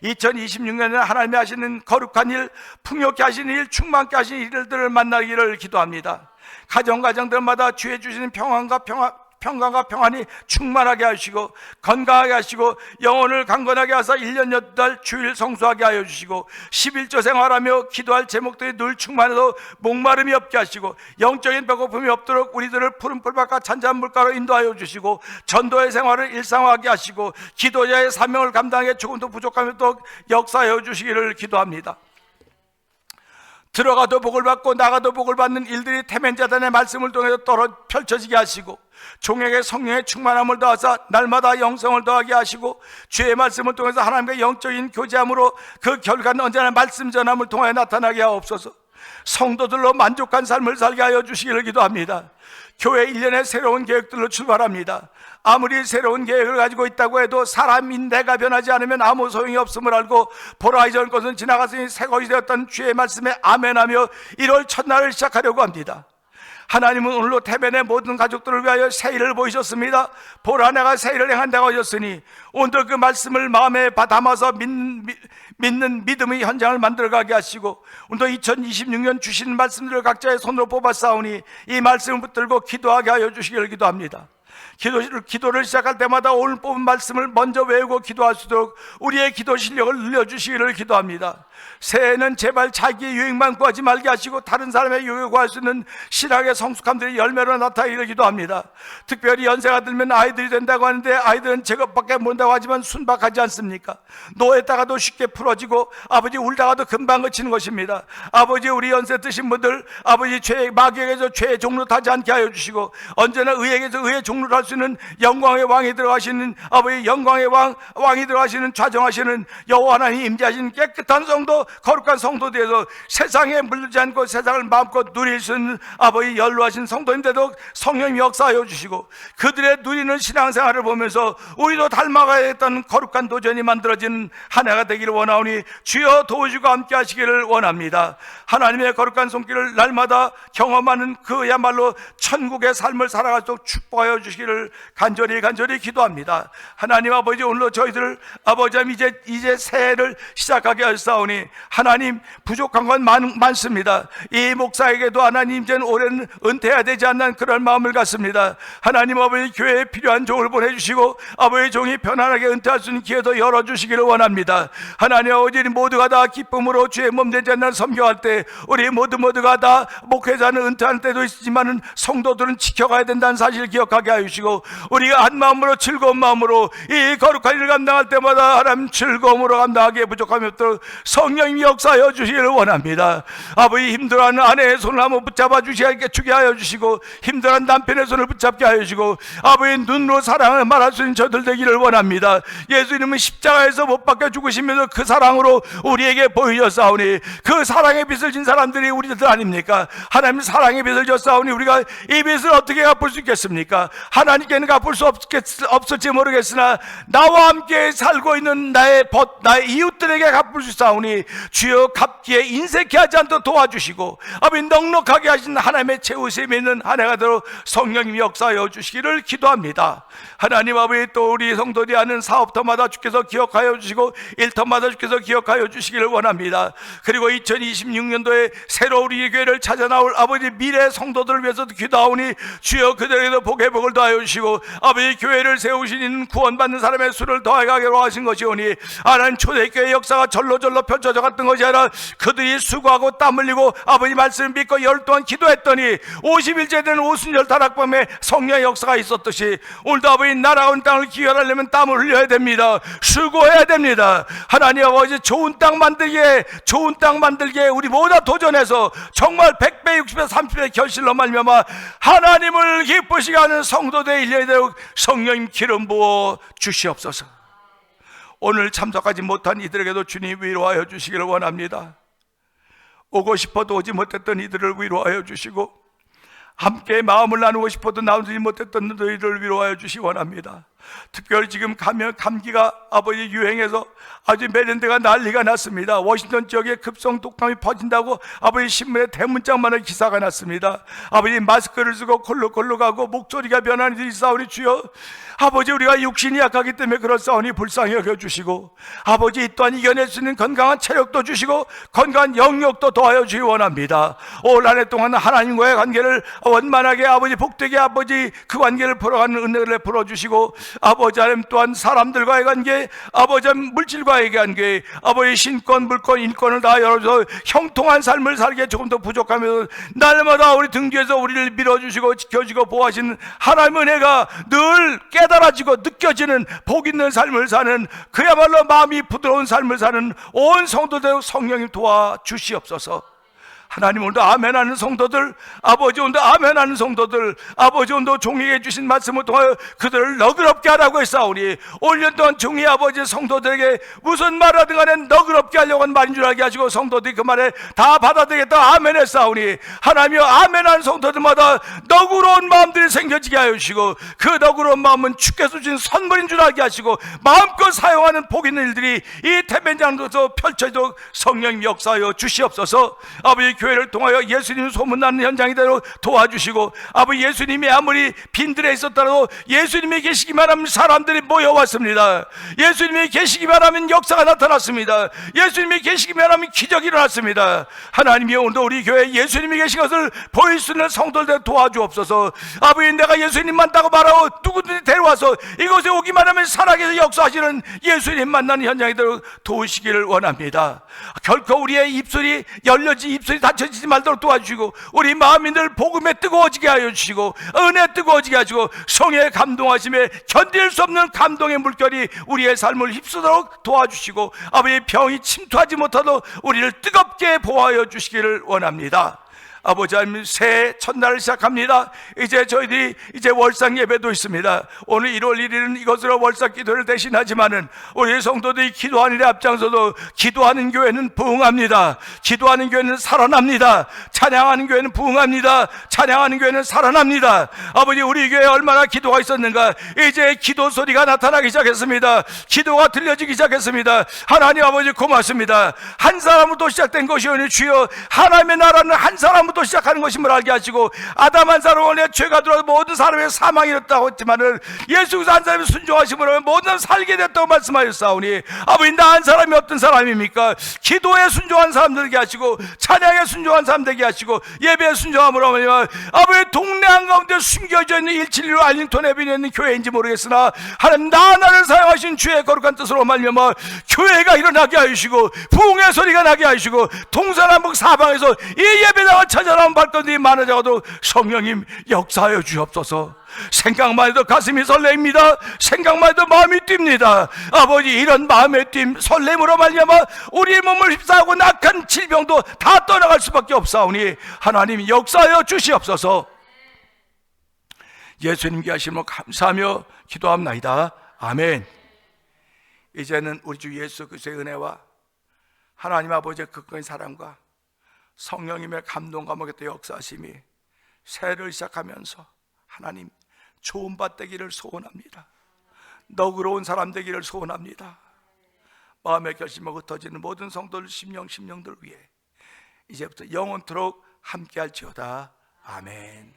2026년에 하나님이 하시는 거룩한 일, 풍요케 하시는 일, 충만케 하시는 일들을 만나기를 기도합니다. 가정가정들마다 주의 주시는 평안과 평안이 충만하게 하시고 건강하게 하시고 영혼을 강건하게 하사 1년 8달 주일 성수하게 하여 주시고 11조 생활하며 기도할 제목들이 늘 충만해서 목마름이 없게 하시고 영적인 배고픔이 없도록 우리들을 푸른 풀밭과 잔잔한 물가로 인도하여 주시고 전도의 생활을 일상화하게 하시고 기도자의 사명을 감당하기에 조금도 부족함이 없도록 역사하여 주시기를 기도합니다. 들어가도 복을 받고 나가도 복을 받는 일들이 태면자단의 말씀을 통해서 펼쳐지게 하시고 종에게 성령의 충만함을 더하사 날마다 영성을 더하게 하시고 주의 말씀을 통해서 하나님과 영적인 교제함으로 그 결과는 언제나 말씀 전함을 통하여 나타나게 하옵소서. 성도들로 만족한 삶을 살게 하여 주시기를 기도합니다. 교회 1년의 새로운 계획들로 출발합니다. 아무리 새로운 계획을 가지고 있다고 해도 사람인 내가 변하지 않으면 아무 소용이 없음을 알고 보라 이전 것은 지나갔으니 새 것이 되었던 주의 말씀에 아멘하며 1월 첫날을 시작하려고 합니다. 하나님은 오늘로 태변의 모든 가족들을 위하여 새 일을 보이셨습니다. 보라, 내가 새 일을 행한다고 하셨으니 오늘 그 말씀을 마음에 담아서 믿는 믿음의 현장을 만들어가게 하시고 오늘도 2026년 주신 말씀들을 각자의 손으로 뽑아싸우니 이 말씀을 붙들고 기도하게 하여 주시기를 기도합니다. 기도를 시작할 때마다 오늘 뽑은 말씀을 먼저 외우고 기도할 수 있도록 우리의 기도 실력을 늘려주시기를 기도합니다. 새해에는 제발 자기의 유익만 구하지 말게 하시고 다른 사람의 유익을 구할 수 있는 신학의 성숙함들이 열매로 나타나기를 기도합니다. 특별히 연세가 들면 아이들이 된다고 하는데 아이들은 제것밖에 모른다고 하지만 순박하지 않습니까? 노했다가도 쉽게 풀어지고 아버지 울다가도 금방 그치는 것입니다. 아버지, 우리 연세 드신 분들 아버지 마귀에게서 죄의 종로 타지 않게 하여 주시고 언제나 의에게서 의의 종로를 할 수 있는 영광의 왕이 들어가시는 아버지, 영광의 왕이 들어가시는 좌정하시는 여호와 하나님 임재하시는 깨끗한 성도, 거룩한 성도들에서 세상에 물들지 않고 세상을 마음껏 누릴 수 있는 아버지 연로하신 성도님들도 성령님이 역사하여 주시고 그들의 누리는 신앙생활을 보면서 우리도 닮아가야겠다는 거룩한 도전이 만들어지는 한 해가 되기를 원하오니 주여 도우시고 함께 하시기를 원합니다. 하나님의 거룩한 손길을 날마다 경험하는 그야말로 천국의 삶을 살아가도록 축복하여 주시기를 간절히 기도합니다. 하나님 아버지, 오늘로 저희들 아버지 이제 새해를 시작하게 하사오니 하나님, 부족한 건 많습니다. 이 목사에게도 하나님 이제는 올해는 은퇴해야 되지 않는 그런 마음을 갖습니다. 하나님 아버지, 교회에 필요한 종을 보내주시고 아버지 종이 편안하게 은퇴할 수 있는 기회도 열어주시기를 원합니다. 하나님 아버지, 모두가 다 기쁨으로 주의 몸 되지 않는 섬겨할 때 우리 모두가 다 목회자는 은퇴할 때도 있지만 성도들은 지켜가야 된다는 사실을 기억하게 하여 주시고 우리가 한 마음으로 즐거운 마음으로 이 거룩한 일을 감당할 때마다 하나님 즐거움으로 감당하기에 부족함이 없도록 성령님이 역사하여 주시기를 원합니다. 아버지, 힘들어하는 아내의 손을 한번 붙잡아 주게 하여 주시고 힘들어하는 남편의 손을 붙잡게 하여 주시고 아버지, 눈으로 사랑을 말할 수 있는 저들 되기를 원합니다. 예수님은 십자가에서 못 박혀 죽으시면서 그 사랑으로 우리에게 보이셨사오니 그 사랑의 빚을 진 사람들이 우리들 아닙니까? 하나님 사랑의 빚을 졌사오니 우리가 이 빚을 어떻게 갚을 수 있겠습니까? 하나님께는 갚을 수 없을지 모르겠으나 나와 함께 살고 있는 나의 이웃들에게 갚을 수 있사오니 주여 갚기에 인색해 하지 않도록 도와주시고 아버지, 넉넉하게 하신 하나님의 채우심이 있는 한 해가 되도록 성령님이 역사하여 주시기를 기도합니다. 하나님 아버지, 또 우리 성도들이 하는 사업터마다 주께서 기억하여 주시고 일터마다 주께서 기억하여 주시기를 원합니다. 그리고 2026년도에 새로 우리 교회를 찾아 나올 아버지 미래 성도들을 위해서도 기도하오니 주여 그들에게도 복의 복을 더하여 주시고 아버지, 교회를 세우시는 구원받는 사람의 수를 더하기로 하신 것이오니 하나님, 초대교회의 역사가 절로절로 펼쳐져 갔던 것이 아니라 그들이 수고하고 땀 흘리고 아버지 말씀을 믿고 열 동안 기도했더니 50일째 되는 오순절 다락밤에 성령의 역사가 있었듯이 오늘도 아버지 나라온 땅을 기회하려면 땀을 흘려야 됩니다. 수고해야 됩니다. 하나님 아버지, 좋은 땅 만들기에 우리 모두 도전해서 정말 100배, 60배, 30배 결실로 말미암아 하나님을 기쁘시게 하는 성 성도들의 일련에 대하여 성령님 기름 부어 주시옵소서. 오늘 참석하지 못한 이들에게도 주님 위로하여 주시기를 원합니다. 오고 싶어도 오지 못했던 이들을 위로하여 주시고, 함께 마음을 나누고 싶어도 나누지 못했던 너희를 위로하여 주시기 원합니다. 특별히 지금 감기가 아버지 유행해서 아주 메랜드가 난리가 났습니다. 워싱턴 지역에 급성 독감이 퍼진다고 아버지 신문에 대문짝만한 기사가 났습니다. 아버지 마스크를 쓰고 콜록콜록하고 목소리가 변하는 일이 있사오니 주여, 아버지 우리가 육신이 약하기 때문에 그렇사오니 불쌍히 여겨주시고, 아버지 이 또한 이겨낼 수 있는 건강한 체력도 주시고 건강한 영역도 더하여 주시기 원합니다. 올 한 해 동안 하나님과의 관계를 원만하게 아버지 복되게 아버지 그 관계를 풀어가는 은혜를 풀어주시고, 아버지 하나님 또한 사람들과의 관계, 아버지 하나님 물질과의 관계, 아버지 신권 물권 인권을 다 열어서 형통한 삶을 살기에 조금 더 부족하면 날마다 우리 등 뒤에서 우리를 밀어주시고 지켜주시고 보호하시는 하나님의 은혜가 늘 깨달아지고 느껴지는 복 있는 삶을 사는, 그야말로 마음이 부드러운 삶을 사는 온 성도들 성령님 도와주시옵소서. 하나님, 오늘도 아멘하는 성도들, 아버지 오늘도 아멘하는 성도들, 아버지 오늘도 종에게 주신 말씀을 통하여 그들을 너그럽게 하라고 했사오니, 올 년 동안 종이 아버지 성도들에게 무슨 말하든 간에 너그럽게 하려고 한 말인 줄 알게 하시고 성도들이 그 말에 다 받아들이겠다 아멘 했사오니, 하나님이여 아멘하는 성도들마다 너그러운 마음들이 생겨지게 하여 주시고, 그 너그러운 마음은 주께서 주신 선물인 줄 알게 하시고 마음껏 사용하는 복 있는 일들이 이 태변장로에서 펼쳐지도록 성령님 역사하여 주시옵소서. 아버지 교회를 통하여 예수님 소문나는 현장이대로 도와주시고, 아버지 예수님이 아무리 빈들에 있었더라도 예수님이 계시기만 하면 사람들이 모여왔습니다. 예수님이 계시기만 하면 역사가 나타났습니다. 예수님이 계시기만 하면 기적이 일어났습니다. 하나님이 오늘도 우리 교회에 예수님이 계신 것을 보일 수 있는 성도들 도와주옵소서. 아버지 내가 예수님 만나고 말하고 누구든지 데려와서 이곳에 오기만 하면 살아계셔 역사하시는 예수님 만나는 현장이대로 도우시기를 원합니다. 결코 우리의 입술이 열려지 입술이 닫혀지지 말도록 도와주시고, 우리 마음이 늘 복음에 뜨거워지게 하여 주시고 은혜에 뜨거워지게 하시고 성의 감동하심에 견딜 수 없는 감동의 물결이 우리의 삶을 휩쓰도록 도와주시고, 아버지 병이 침투하지 못하도록 우리를 뜨겁게 보호하여 주시기를 원합니다. 아버지 하나님, 새해 첫날을 시작합니다. 이제 저희들이 이제 월상 예배도 있습니다. 오늘 1월 1일은 이것으로 월상 기도를 대신하지만은 우리 성도들이 기도하는 일에 앞장서도 기도하는 교회는 부흥합니다. 기도하는 교회는 살아납니다. 찬양하는 교회는 부흥합니다. 찬양하는 교회는 살아납니다. 아버지, 우리 교회에 얼마나 기도가 있었는가. 이제 기도 소리가 나타나기 시작했습니다. 기도가 들려지기 시작했습니다. 하나님 아버지 고맙습니다. 한 사람으로 시작된 것이오니 주여, 하나님의 나라는 한 사람부터 시작하는 것임을 알게 하시고, 아담 한 사람 원래 죄가 들어와서 모든 사람의 사망이 일었다고 했지만은 예수 그리스도 한 사람이 순종하심으로 모든 사람 살게 됐다고 말씀하셨사오니, 아버지 나 한 사람이 어떤 사람입니까? 기도에 순종한 사람들 되게 하시고, 찬양에 순종한 사람 되게 하시고, 예배에 순종함으로 아버지 동네 한가운데 숨겨져 있는 171 알링턴 에비뉴에 있는 교회인지 모르겠으나 하나님 나를 사용하신 주의 거룩한 뜻으로 말미암아 교회가 일어나게 하시고 부흥의 소리가 나게 하시고 동서남북 사방에서 이 예배당을 찾아나온 발걸음이 많아져도 성령님 역사하여 주옵소서. 생각만 해도 가슴이 설레입니다. 생각만 해도 마음이 뜁니다. 아버지, 이런 마음의 뛴 설렘으로 말미암아 우리의 몸을 휩싸고 낙한 질병도 다 떠나갈 수밖에 없사오니 하나님 역사하여 주시옵소서. 예수님께 하심을 감사하며 기도합나이다. 아멘. 이제는 우리 주 예수 그리스도의 은혜와 하나님 아버지의 극적인 사랑과 성령님의 감동과 먹였던 역사하심이 새해를 시작하면서 하나님 좋은 밭 되기를 소원합니다. 너그러운 사람 되기를 소원합니다. 마음의 결심을 흩어지는 모든 성도들 심령들 위해 이제부터 영원토록 함께할지어다. 아멘.